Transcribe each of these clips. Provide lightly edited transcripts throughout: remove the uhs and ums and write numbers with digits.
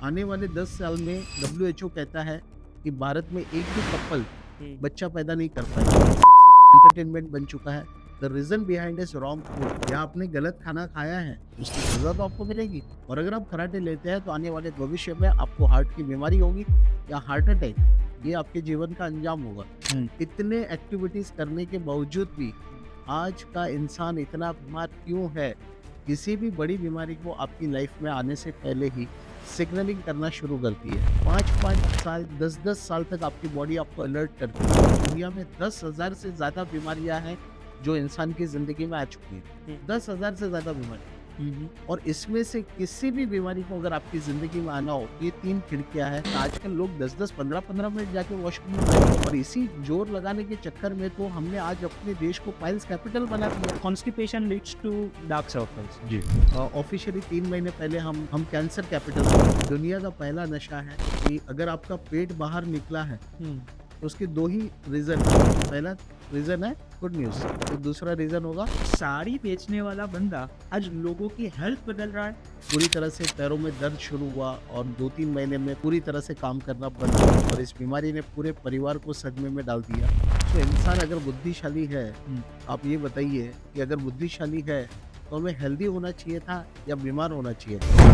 आने वाले 10 साल में डब्ल्यूएचओ कहता है कि भारत में एक भी कपल हुँ, बच्चा पैदा नहीं कर पाएगा। एंटरटेनमेंट बन चुका है। The reason behind is wrong food. या आपने गलत खाना खाया है, उसकी सजा तो आपको मिलेगी। और अगर आप कराटे लेते हैं तो आने वाले भविष्य में आपको हार्ट की बीमारी होगी या हार्ट अटैक, ये आपके जीवन का अंजाम होगा। हुँ, इतने एक्टिविटीज करने के बावजूद भी आज का इंसान इतना बीमार क्यों है? किसी भी बड़ी बीमारी को आपकी लाइफ में आने से पहले ही सिग्नलिंग करना शुरू करती है। 5-5 साल, 10-10 साल तक आपकी बॉडी आपको अलर्ट करती है। दुनिया में 10,000 से ज़्यादा बीमारियां हैं जो इंसान की ज़िंदगी में आ चुकी हुँ, हैं। 10,000 से ज़्यादा बीमारी। हुँ, हुँ। और इसमें से किसी भी बीमारी को अगर आपकी ज़िंदगी में आना हो, ये 3 खिड़कियाँ हैं। आजकल लोग 10-10, 15-15 मिनट जाके वॉशरूम में बैठते हैं और इसी जोर लगाने के चक्कर में तो हमने आज अपने देश को पाइल्स कैपिटल बना दिया। Constipation leads to dark circles. जी। ऑफिशियली 3 महीने पहले हम कैंसर कैपिटल थे। दुनिया का पहला नशा है कि अगर आपका पेट बाहर निकला है हुँ, तो उसके 2 ही रीज़न है। पहला रीज़न है गुड न्यूज़, तो दूसरा रीज़न होगा साड़ी बेचने वाला बंदा आज लोगों की हेल्थ बदल रहा है। पूरी तरह से पैरों में दर्द शुरू हुआ और 2-3 महीने में पूरी तरह से काम करना बंद हुआ और इस बीमारी ने पूरे परिवार को सदमे में डाल दिया। तो इंसान अगर बुद्धिशाली है, हुँ, आप ये बताइए कि अगर बुद्धिशाली है तो हमें हेल्दी होना चाहिए था या बीमार होना चाहिए था?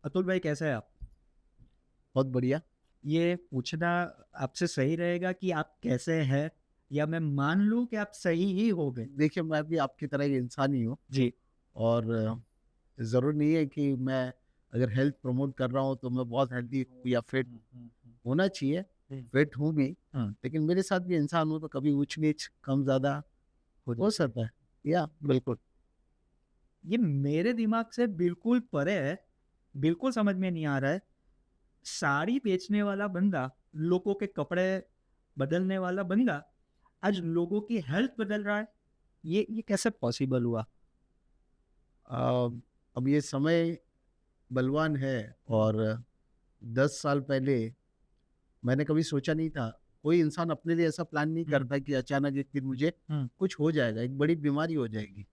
अतुल भाई कैसे हैं आप? बहुत बढ़िया। ये पूछना आपसे सही रहेगा कि आप कैसे हैं या मैं मान लूँ कि आप सही ही होंगे? देखिए, मैं भी आपकी तरह एक इंसान ही हूँ जी। और ज़रूरी नहीं है कि मैं अगर हेल्थ प्रमोट कर रहा हूँ तो मैं बहुत हेल्दी हूँ या फिट हुँ, हुँ, हुँ, होना चाहिए, हुँ, फिट हूँ भी, हाँ, लेकिन मेरे साथ भी इंसान हूँ तो कभी ऊँच-नीच, कम-ज़्यादा हो हो जाती है। सकता है। या बिल्कुल। ये मेरे दिमाग से बिल्कुल परे है, बिल्कुल समझ में नहीं आ रहा है। साड़ी बेचने वाला बंदा, लोगों के कपड़े बदलने वाला बंदा, आज लोगों की हेल्थ बदल रहा है। ये कैसे पॉसिबल हुआ? अ, अब ये समय बलवान है हुँ, और 10 साल पहले मैंने कभी सोचा नहीं था। कोई इंसान अपने लिए ऐसा प्लान नहीं हुँ, करता कि अचानक एक दिन मुझे हुँ, कुछ हो जाएगा, एक बड़ी बीमारी हो जाएगी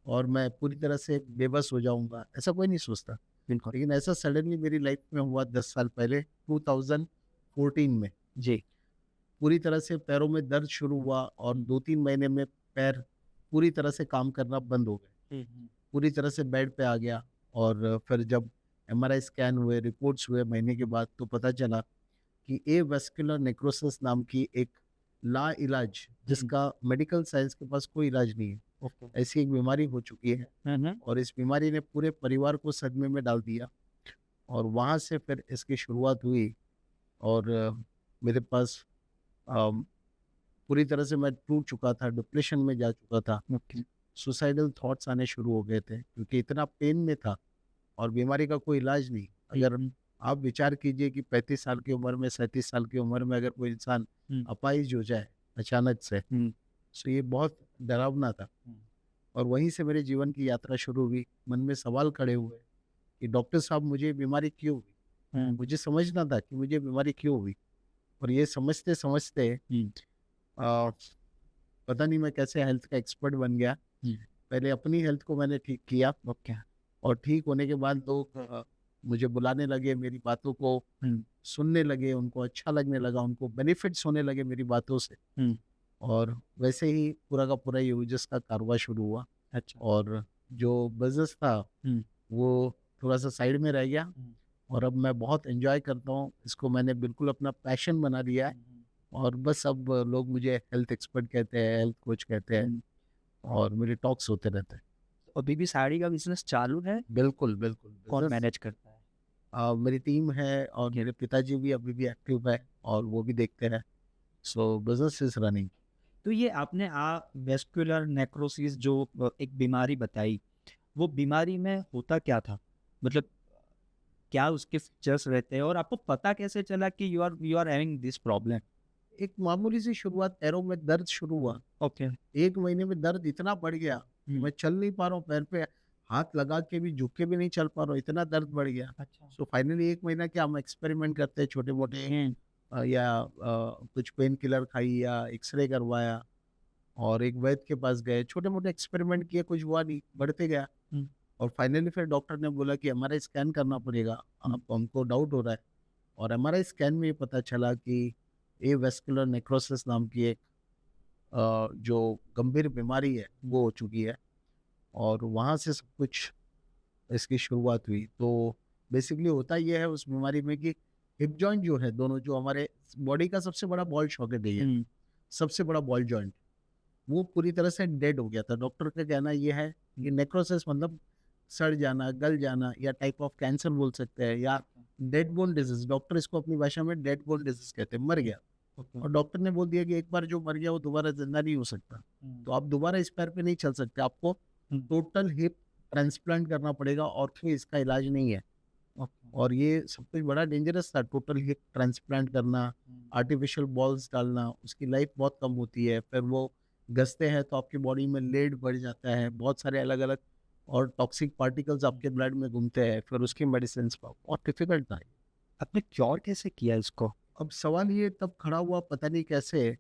और मैं पूरी तरह से बेबस हो जाऊँगा, ऐसा कोई नहीं सोचता। बिल्कुल। लेकिन ऐसा सडनली मेरी लाइफ में हुआ 10 साल पहले 2014 में। जी। पूरी तरह से पैरों में दर्द शुरू हुआ और 2-3 महीने में पैर पूरी तरह से काम करना बंद हो गए। हुँ, हुँ, पूरी तरह से बेड पे आ गया और फिर जब एमआरआई स्कैन हुए, रिपोर्ट्स हुए महीने के बाद तो पता चला कि एवास्कुलर नेक्रोसिस नाम की एक लाइलाज हुँ, जिसका मेडिकल साइंस के पास कोई इलाज नहीं है, ओके। ऐसी एक बीमारी हो चुकी है हुँ, हुँ, और इस बीमारी ने पूरे परिवार को सदमे में डाल दिया और वहाँ से फिर इसकी शुरुआत हुई और मेरे पास अम, पूरी तरह से मैं टूट चुका था, डिप्रेशन में जा चुका था। ओके। सुसाइडल थॉट्स आने शुरू हो गए थे क्योंकि इतना पेन में था और बीमारी का कोई इलाज नहीं। हुँ, अगर हुँ, आप विचार कीजिए कि 35 साल की उम्र में, 37 साल की उम्र में अगर कोई इंसान हुँ, अपाहिज हो जाए अचानक से, हुँ, तो ये बहुत डरावना था हुँ, और वहीं से मेरे जीवन की यात्रा शुरू हुई। मन में सवाल खड़े हुए कि डॉक्टर साहब मुझे ये बीमारी क्यों हुई? हुँ, मुझे समझना था कि मुझे बीमारी क्यों हुई और ये समझते-समझते हुँ, अ, पता नहीं मैं कैसे हेल्थ का एक्सपर्ट बन गया। हुँ, पहले अपनी हेल्थ को मैंने ठीक किया ओके। और ठीक होने के बाद लोग मुझे बुलाने लगे, मेरी बातों को हुँ, सुनने लगे, उनको अच्छा लगने लगा, उनको बेनिफिट्स होने लगे मेरी बातों से हुँ, और वैसे ही पूरा का पूरा ये यूजेस का कारोबार शुरू हुआ अच्छा। और जो बिज़नेस था, हुँ, वो थोड़ा-सा साइड में रह गया हुँ, और अब मैं बहुत एन्जॉय करता हूँ। इसको मैंने बिल्कुल अपना पैशन बना लिया है हुँ, हुँ, और बस अब लोग मुझे हेल्थ एक्सपर्ट कहते हैं, हेल्थ कोच कहते हैं हुँ। और मेरे टॉक्स होते रहते हैं। अभी भी साड़ी का बिज़नेस चालू है? बिल्कुल, बिल्कुल। कौन बिज़नेस मैनेज करता है? मेरी टीम है और मेरे पिताजी भी अभी भी एक्टिव है और वो भी देखते हैं। सो बिज़नेस इज़ रनिंग। तो ये आपने वेस्कुलर नेक्रोसिस जो एक बीमारी बताई, वो बीमारी में होता क्या था? मतलब क्या उसके फीचर्स रहते हैं और आपको पता कैसे चला कि you are having this problem? एक मामूली सी शुरुआत, पैरों में दर्द शुरू हुआ। ओके। 1 महीने में दर्द इतना बढ़ गया कि हुँ, मैं चल नहीं पा रहा हूँ, पैर पे हाथ लगा के भी झुक के भी नहीं चल पा रहा हूँ, इतना दर्द बढ़ गया। अच्छा। सो फाइनली 1 महीना क्या हम एक्सपेरिमेंट करते हैं छोटे-मोटे हुँ, कुछ पेन किलर खाई या एक्स-रे करवाया और एक वैद्य के पास गए, छोटे-मोटे एक्सपेरिमेंट किए, कुछ हुआ नहीं, बढ़ते गया। हुँ, और फाइनली फिर डॉक्टर ने बोला कि एमआरआई स्कैन करना पड़ेगा, आप हमको डाउट हो रहा है। और एमआरआई स्कैन में ये पता चला कि एवेस्कुलर नेक्रोसिस नाम की एक जो गंभीर बीमारी है वो हो चुकी है। और वहाँ से सब कुछ इसकी शुरुआत हुई। तो बेसिकली होता ये है उस बीमारी में कि हिप जॉइंट जो है, दोनों जो हमारे बॉडी का सबसे बड़ा बॉल सॉकेट है ये, सबसे बड़ा बॉल जॉइंट, वो पूरी तरह से डेड हो गया था। डॉक्टर का कहना ये है कि नेक्रोसिस मतलब सड़ जाना, गल जाना, या टाइप ऑफ कैंसर बोल सकते हैं, या डेड बोन डिजीज, डॉक्टर इसको अपनी भाषा में डेड बोन डिजीज कहते हैं, मर गया। और डॉक्टर ने बोल दिया कि एक बार जो मर गया वो दोबारा जिंदा नहीं हो सकता, तो आप दोबारा इस पैर पे नहीं चल सकते, आपको टोटल हिप ट्रांसप्लांट करना पड़ेगा और फिर इसका इलाज नहीं है। और ये सब कुछ बड़ा डेंजरस था, टोटल हिप ट्रांसप्लांट करना, आर्टिफिशियल बॉल्स डालना, उसकी लाइफ बहुत कम होती है। फिर वो घसते हैं तो आपकी बॉडी में लेड बढ़ जाता है, बहुत सारे अलग अलग और टॉक्सिक पार्टिकल्स आपके ब्लड में घूमते हैं, फिर उसकी मेडिसिन पाओ, बहुत डिफिकल्ट था। आपने क्योर कैसे किया इसको? अब सवाल ये तब खड़ा हुआ पता नहीं कैसे,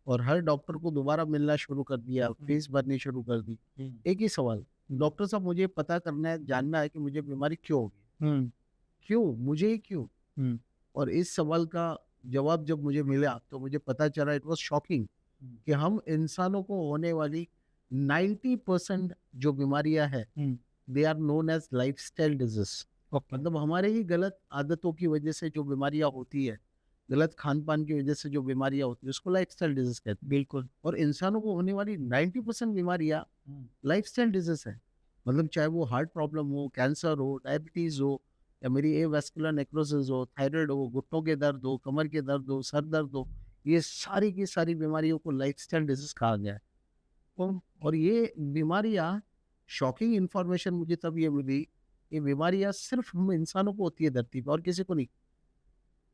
और हर डॉक्टर को दोबारा मिलना शुरू कर दिया, फीस भरनी शुरू कर दी। एक ही सवाल, डॉक्टर साहब मुझे पता करना है, जानना है कि मुझे बीमारी क्यों होगी, क्यों, मुझे ही क्यों। और इस सवाल का जवाब जब मुझे मिला तो मुझे पता चला, इट वाज शॉकिंग, कि हम इंसानों को होने वाली 90% जो बीमारियां हैं, they are known as lifestyle disease. मतलब हमारे ही गलत आदतों की वजह से जो बीमारियां होती है, गलत खान पान की वजह से जो बीमारियां होती है, उसको लाइफस्टाइल डिजीज कहते हैं। बिल्कुल। और इंसानों को होने वाली 90% बीमारियां लाइफस्टाइल डिजीज है। मतलब चाहे वो हार्ट प्रॉब्लम हो, कैंसर हो, डायबिटीज हो, या मेरी एवेस्कुलर नेक्रोसिस हो, थायराइड हो, घुटनों के दर्द हो, कमर के दर्द हो, सर दर्द हो, ये सारी की सारी बीमारियों को लाइफस्टाइल डिजीज कहा गया है। और ये बीमारियां, शॉकिंग इंफॉर्मेशन मुझे तब ये मिली, ये बीमारियां सिर्फ हम इंसानों को होती है धरती पर, और किसी को नहीं।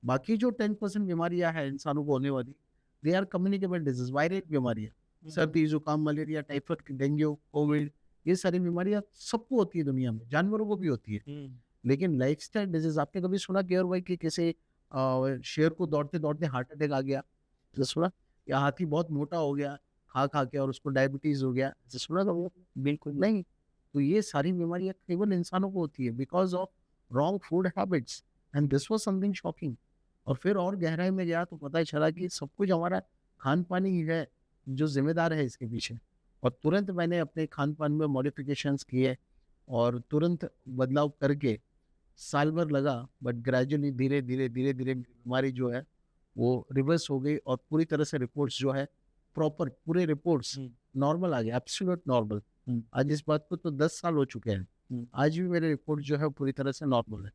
बाकी जो 10% बीमारियां हैं इंसानों को होने वाली, they are communicable disease, viral बीमारियां, सर्दी, जुकाम, मलेरिया, टाइफाइड, डेंगू, कोविड, ये सारी बीमारियां सबको होती है दुनिया में, जानवरों को भी होती है। लेकिन लाइफस्टाइल डिजीज, आपने कभी सुना केयर भाई कि किसी शेर को दौड़ते दौड़ते हार्ट अटैक आ गया, तो सुना? या हाथी बहुत मोटा हो गया खा खा के और उसको डायबिटीज हो गया, ऐसे सुना था वो? बिल्कुल नहीं। तो ये सारी बीमारियां केवल इंसानों को होती है because of wrong food habits, and this was something shocking. और फिर और गहराई में गया तो पता चला कि सब कुछ हमारा खान पान ही है जो जिम्मेदार है इसके पीछे। और तुरंत मैंने अपने खान पान में मॉडिफिकेशंस किए और तुरंत बदलाव करके, साल भर लगा, बट ग्रेजुअली धीरे धीरे धीरे धीरे बीमारी जो है वो रिवर्स हो गई, और पूरी तरह से रिपोर्ट्स जो है प्रॉपर, पूरे रिपोर्ट्स नॉर्मल आ गए, एब्सोल्यूट नॉर्मल। आज इस बात को तो 10 साल हो चुके हैं, आज भी मेरे रिपोर्ट जो है पूरी तरह से नॉर्मल है।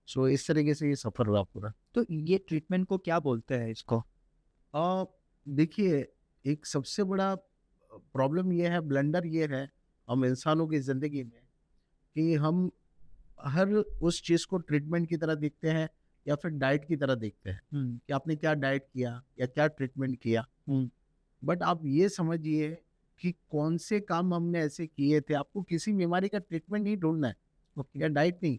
सो इस तरीके से ये सफर रहा पूरा। तो ये ट्रीटमेंट को क्या बोलते हैं इसको? देखिए, एक सबसे बड़ा प्रॉब्लम ये है, ब्लंडर ये है हम इंसानों की ज़िंदगी में, कि हम हर उस चीज़ को ट्रीटमेंट की तरह देखते हैं या फिर डाइट की तरह देखते हैं, कि आपने क्या डाइट किया या क्या ट्रीटमेंट किया। बट आप ये समझिए कि कौन से काम हमने ऐसे किए थे। आपको किसी बीमारी का ट्रीटमेंट नहीं ढूंढना है या डाइट नहीं,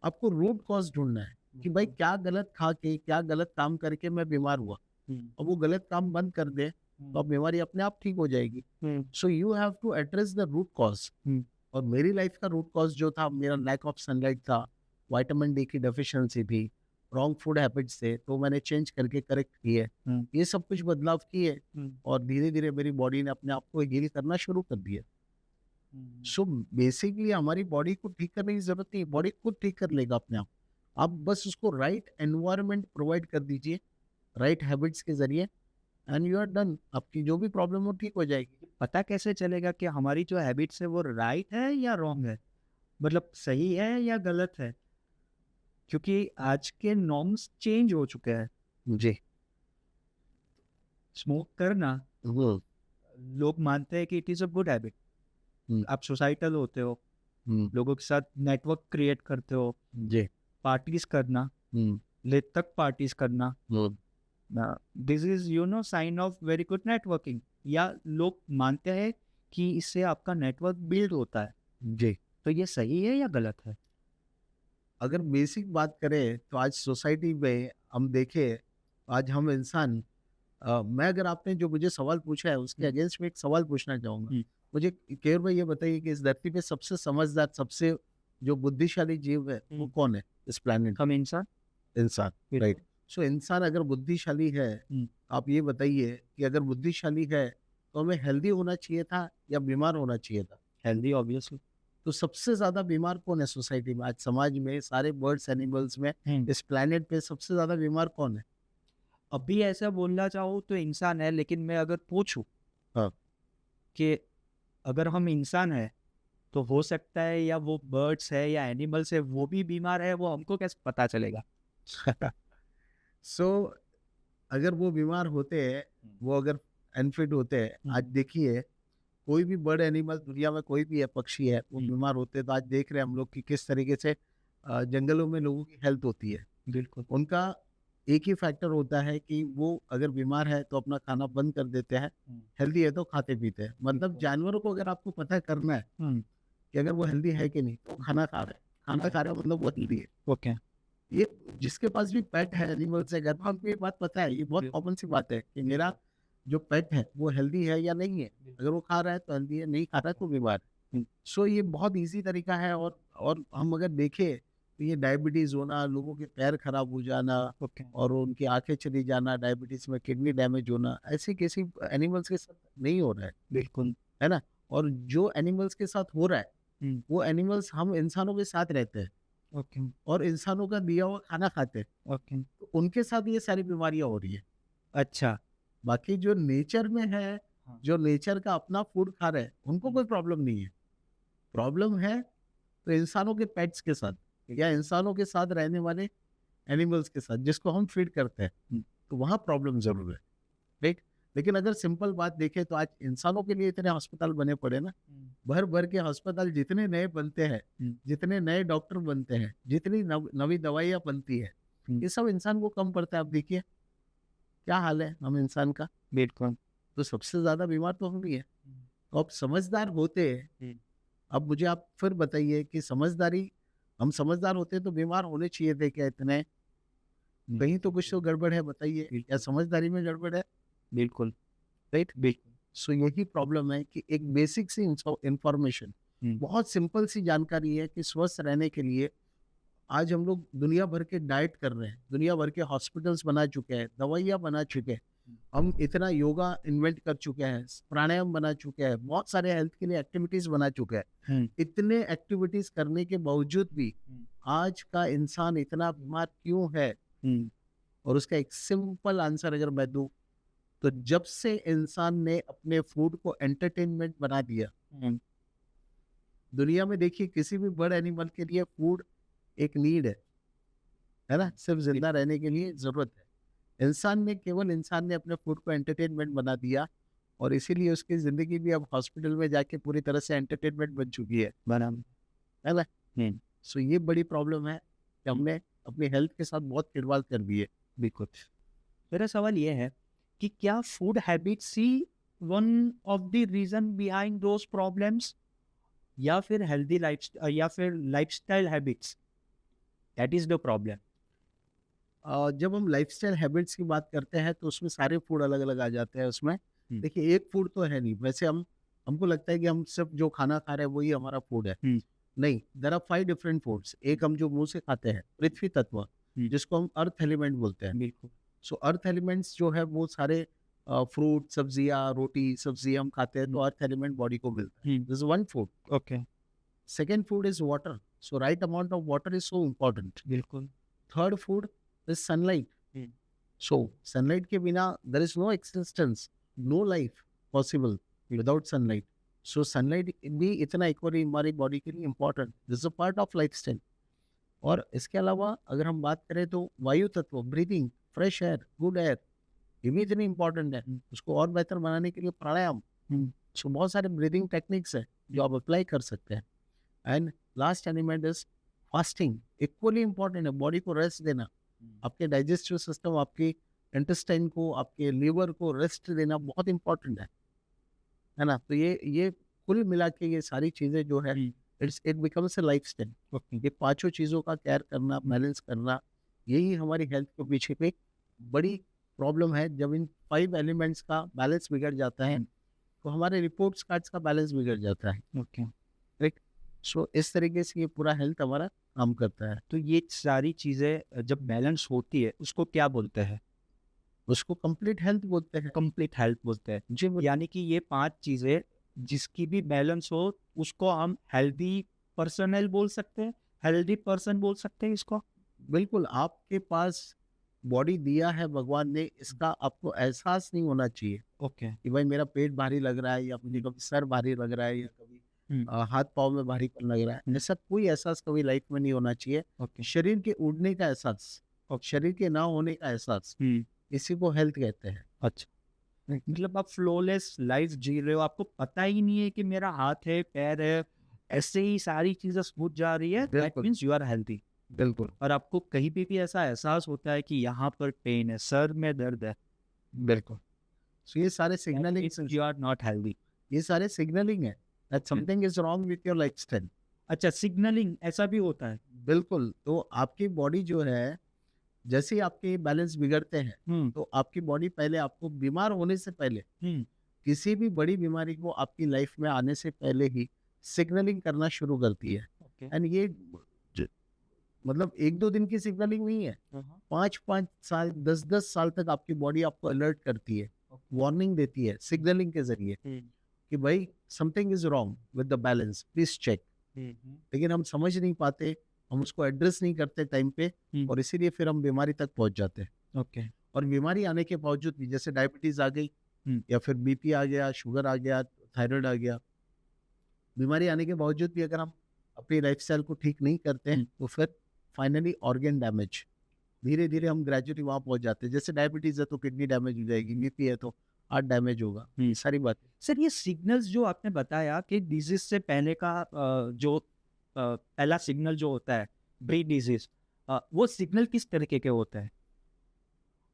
आपको रूट कॉज ढूंढना है कि भाई क्या गलत खा के, क्या गलत काम करके मैं बीमार हुआ। और वो गलत काम बंद कर दे तो अब बीमारी अपने आप ठीक हो जाएगी। So you have to address the root cause. और मेरी लाइफ का रूट कॉज जो था, मेरा लैक ऑफ सनलाइट था, विटामिन डी की डेफिशिएंसी थी, रॉन्ग फूड हैबिट्स थे, तो मैंने चेंज करके करेक्ट किए, ये सब कुछ बदलाव किए, और धीरे धीरे मेरी बॉडी ने अपने आप को हील करना शुरू कर दिया। सो बेसिकली हमारी बॉडी को ठीक करने की जरूरत नहीं, बॉडी खुद ठीक कर लेगा अपने आप। आप बस उसको राइट एनवायरनमेंट प्रोवाइड कर दीजिए, राइट हैबिट्स के जरिए, एंड यू आर डन। आपकी जो भी प्रॉब्लम हो ठीक हो जाएगी। पता कैसे चलेगा कि हमारी जो हैबिट्स है वो राइट है या रॉन्ग है, मतलब सही है या गलत है? क्योंकि आज के नॉर्म्स चेंज हो चुके हैं। जी। स्मोक करना लोग मानते हैं कि it is a good habit. आप सोसाइटल होते हो, लोगों के साथ नेटवर्क क्रिएट करते हो। जी। पार्टीज करना, लेट तक पार्टीज करना, this is sine of very good networking, या लोग मानते हैं कि इससे आपका नेटवर्क बिल्ड होता है। जी। तो ये सही है या गलत है? अगर बेसिक बात करें तो आज सोसाइटी में हम देखें, आज हम इंसान, मैं अगर आपने जो मुझे सवाल पूछा है उसके अगेंस्ट में एक सवाल पूछना चाहूँगा। मुझे केवल भाई ये बताइए कि इस धरती पे सबसे समझदार, सबसे जो बुद्धिशाली जीव है वो कौन है इस प्लेनेट? हम इंसान। इंसान, राइट। सो इंसान अगर बुद्धिशाली है, हम्म, आप ये बताइए कि अगर बुद्धिशाली है तो हमें हेल्दी होना चाहिए था या बीमार होना चाहिए था? Healthy obviously. तो सबसे ज्यादा बीमार कौन है सोसाइटी में आज, समाज में, सारे बर्ड्स एनिमल्स में, इस प्लेनेट पे सबसे ज्यादा बीमार कौन है? अभी ऐसा बोलना चाहूँ तो इंसान है, लेकिन मैं अगर पूछूं हाँ। कि अगर हम इंसान है तो हो सकता है या वो बर्ड्स है या एनिमल्स है वो भी बीमार है, वो हमको कैसे पता चलेगा? सो अगर वो बीमार होते हैं, वो अगर अनफिट होते हैं, आज देखिए कोई भी बर्ड एनिमल दुनिया में कोई भी है, पक्षी है, वो बीमार होते हैं तो आज देख रहे हैं हम लोग कि किस तरीके से जंगलों में लोगों की हेल्थ होती है। बिल्कुल। उनका एक ही फैक्टर होता है कि वो अगर बीमार है तो अपना खाना बंद कर देते हैं, हेल्दी है तो खाते पीते हैं। मतलब बिल्कुल। जानवरों को अगर आपको पता करना है कि अगर वो हेल्दी है कि नहीं, तो वो खाना खा रहा है, खाना खा रहा है मतलब वो हेल्दी है। ओके। ये जिसके पास भी पेट है, एनिमल्स है घर में, हमको ये बात पता है, ये बहुत कॉमन सी बात है कि मेरा जो पेट है वो हेल्दी है या नहीं है। अगर वो खा रहा है तो हेल्दी है, नहीं खा रहा है तो बीमार है। सो ये बहुत इजी तरीका है। और हम अगर देखें तो ये डायबिटीज होना, लोगों के पैर खराब हो जाना ओके। और उनकी आंखें चली जाना, डायबिटीज में किडनी डैमेज होना, ऐसे किसी एनिमल्स के साथ नहीं हो रहा है, बिल्कुल। है ना? और जो एनिमल्स के साथ हो रहा है, हम्म, वो एनिमल्स हम इंसानों के साथ रहते हैं ओके। और इंसानों का दिया हुआ खाना खाते हैं, ओके। तो उनके साथ ये सारी बीमारियां हो रही है। अच्छा। बाकी जो नेचर में है, हाँ। जो नेचर का अपना फूड खा रहे हैं, उनको कोई प्रॉब्लम नहीं है। प्रॉब्लम है तो इंसानों के पेट्स के साथ या इंसानों के साथ रहने वाले एनिमल्स के साथ जिसको हम फीड करते हैं, तो वहाँ प्रॉब्लम जरूर है, राइट। लेकिन अगर सिंपल बात देखें तो आज इंसानों के लिए इतने अस्पताल बने पड़े ना, भर भर के अस्पताल जितने नए बनते हैं, जितने नए डॉक्टर बनते हैं, जितनी नवी दवाइयाँ बनती है, ये सब इंसान को कम पड़ता है। आप देखिए क्या हाल है हम इंसान का। बिल्कुल। तो सबसे ज्यादा बीमार तो हम ही है। तो अब समझदार होते, अब मुझे आप फिर बताइए कि समझदारी, हम समझदार होते तो बीमार होने चाहिए थे क्या इतने? कहीं तो कुछ तो गड़बड़ है, बताइए या समझदारी में गड़बड़ है, बिल्कुल। राइट? बिल्कुल। सो यही प्रॉब्लम है कि एक बेसिक सी इंफॉर्मेशन, बहुत सिंपल सी जानकारी है कि स्वस्थ रहने के लिए आज हम लोग दुनिया भर के डाइट कर रहे हैं, दुनिया भर के हॉस्पिटल्स बना चुके हैं, दवाइयाँ बना चुके हैं, हम इतना योगा इन्वेंट कर चुके हैं, प्राणायाम बना चुके हैं, बहुत सारे हेल्थ के लिए एक्टिविटीज बना चुके हैं। इतने एक्टिविटीज करने के बावजूद भी आज का इंसान इतना बीमार क्यों है? और उसका एक सिंपल आंसर अगर मैं दूं, तो जब से इंसान ने अपने फूड को एंटरटेनमेंट बना दिया, दुनिया में देखिए किसी भी बर्ड एनिमल के लिए फूड एक नीड है ना, सिर्फ जिंदा रहने के लिए जरूरत है। इंसान ने अपने फूड को एंटरटेनमेंट बना दिया और इसीलिए उसकी जिंदगी भी अब हॉस्पिटल में जाके पूरी तरह से एंटरटेनमेंट बन चुकी है, है ना? सो ये बड़ी प्रॉब्लम है कि हमने अपनी हेल्थ के साथ बहुत खिलवाड़ कर दी है। बिल्कुल। मेरा सवाल ये है कि क्या फूड हैबिट्स ही one of the reason behind those problems, या फिर हेल्दी लाइफ, या फिर lifestyle habits that is the problem? जब हम लाइफस्टाइल हैबिट्स की बात करते हैं तो उसमें सारे फूड अलग अलग आ जाते हैं उसमें। देखिए एक फूड तो है नहीं, वैसे हमको लगता है कि हम सिर्फ जो खाना खा रहे हैं वही हमारा फूड है। नहीं, देयर आर 5 डिफरेंट फूड्स। एक हम जो मुंह से खाते हैं, पृथ्वी तत्व, जिसको हम अर्थ एलिमेंट बोलते हैं। बिल्कुल। सो अर्थ एलिमेंट्स जो है वो सारे फ्रूट, सब्जियां, रोटी, सब्जी हम खाते हैं तो अर्थ एलिमेंट बॉडी को मिलता है। This is one food. Okay. Second food is water. So right amount of water is so important. बिल्कुल। Third food is sunlight. So sunlight के बिना there is no existence, no life possible without sunlight. So sunlight भी इतना equally हमारी body के लिए important, this is a part of lifestyle. और इसके अलावा अगर हम बात करें तो वायु तत्व, breathing, fresh air, good air, ये भी इतनी इम्पोर्टेंट है। उसको और बेहतर बनाने के लिए प्राणायाम, सो बहुत सारे ब्रीदिंग टेक्निक्स है जो आप अप्लाई कर सकते हैं। And last element is fasting, equally important है। बॉडी को रेस्ट देना, आपके डाइजेस्टिव सिस्टम, आपके इंटेस्टाइन को, आपके लिवर को रेस्ट देना बहुत इंपॉर्टेंट है ना? तो ये कुल मिला के ये सारी चीजें जो है, इट बिकम्स अ लाइफस्टाइल। ये पांचों चीजों का केयर करना, बैलेंस करना, यही हमारी हेल्थ के पीछे की बड़ी प्रॉब्लम है। जब इन 5 एलिमेंट्स का बैलेंस बिगड़ जाता है तो हमारे रिपोर्ट्स कार्ड्स का बैलेंस बिगड़ जाता है। ओके। राइट। सो इस तरीके से ये पूरा हेल्थ हमारा काम करता है। तो ये सारी चीज़ें जब बैलेंस होती है उसको क्या बोलते हैं? उसको कंप्लीट हेल्थ बोलते हैं। कंप्लीट हेल्थ बोलते हैं। जी यानी कि ये 5 चीज़ें जिसकी भी बैलेंस हो उसको हम हेल्दी पर्सनल बोल सकते हैं, हेल्दी पर्सन बोल सकते हैं इसको? बिल्कुल, आपके पास बॉडी दिया है भगवान ने, इसका आपको एहसास नहीं होना चाहिए ओके। कि भाई मेरा पेट भारी लग रहा है या मुझे कभी सर भारी लग रहा है या कभी हुँ, हाथ पाँव में भारीपन लग रहा है। ऐसा कोई एहसास कभी लाइफ में नहीं होना चाहिए। ओके। शरीर के उड़ने का एहसास, ओके। शरीर के ना होने का एहसास, हुँ, इसी को हेल्थ कहते हैं। अच्छा। मतलब आप फ्लॉलेस लाइफ जी रहे हो, आपको पता ही नहीं है कि मेरा हाथ है, पैर है, ऐसे ही सारी चीज़ें स्मूथ जा रही है, दैट बिल्कुल। Means you are healthy. बिल्कुल, और आपको कहीं पे भी ऐसा एहसास होता है कि यहाँ पर पेन है, सर में दर्द है, बिल्कुल। सो ये सारे that signalling means you are not healthy. ये सारे सिग्नलिंग है that okay. Something is wrong with your lifestyle. अच्छा, सिग्नलिंग ऐसा भी होता है? बिल्कुल, तो आपकी बॉडी जो है, जैसे ही आपके बैलेंस बिगड़ते हैं, हुँ, तो आपकी बॉडी पहले आपको बीमार होने से पहले, हुँ, किसी भी बड़ी बीमारी को आपकी लाइफ में आने से पहले ही सिग्नलिंग करना शुरू करती है। ओके। एंड ये ज मतलब 1-2 दिन की सिग्नलिंग नहीं है, हाँ, हाँ। 5-5 साल, 10-10 साल तक आपकी बॉडी आपको अलर्ट करती है, ओके। वार्निंग देती है सिग्नलिंग के ज़रिए हुँ, कि भाई something is wrong with the balance, please check. हुँ, हुँ, लेकिन हम समझ नहीं पाते, हम उसको एड्रेस नहीं करते टाइम पे हुँ, और इसीलिए फिर हम बीमारी तक पहुँच जाते हैं। ओके। और बीमारी आने के बावजूद भी, जैसे डायबिटीज़ आ गई हुँ, या फिर बीपी आ गया, शुगर आ गया, थायराइड आ गया, बीमारी आने के बावजूद भी अगर हम अपनी लाइफ़स्टाइल को ठीक नहीं करते हैं, हुँ, तो फिर फाइनली ऑर्गन डैमेज, धीरे-धीरे हम ग्रेजुअली वहाँ पहुँच जाते हैं। जैसे डायबिटीज़ है तो किडनी डैमेज हो जाएगी, बीपी है तो हार्ट डैमेज होगा, हुँ। ये सारी बातें। सर, ये सिग्नल्स जो आपने बताया कि डिजीज़ से पहले का जो पहला सिग्नल जो होता है, प्री डिजीज़, वो सिग्नल किस तरीके के होते हैं?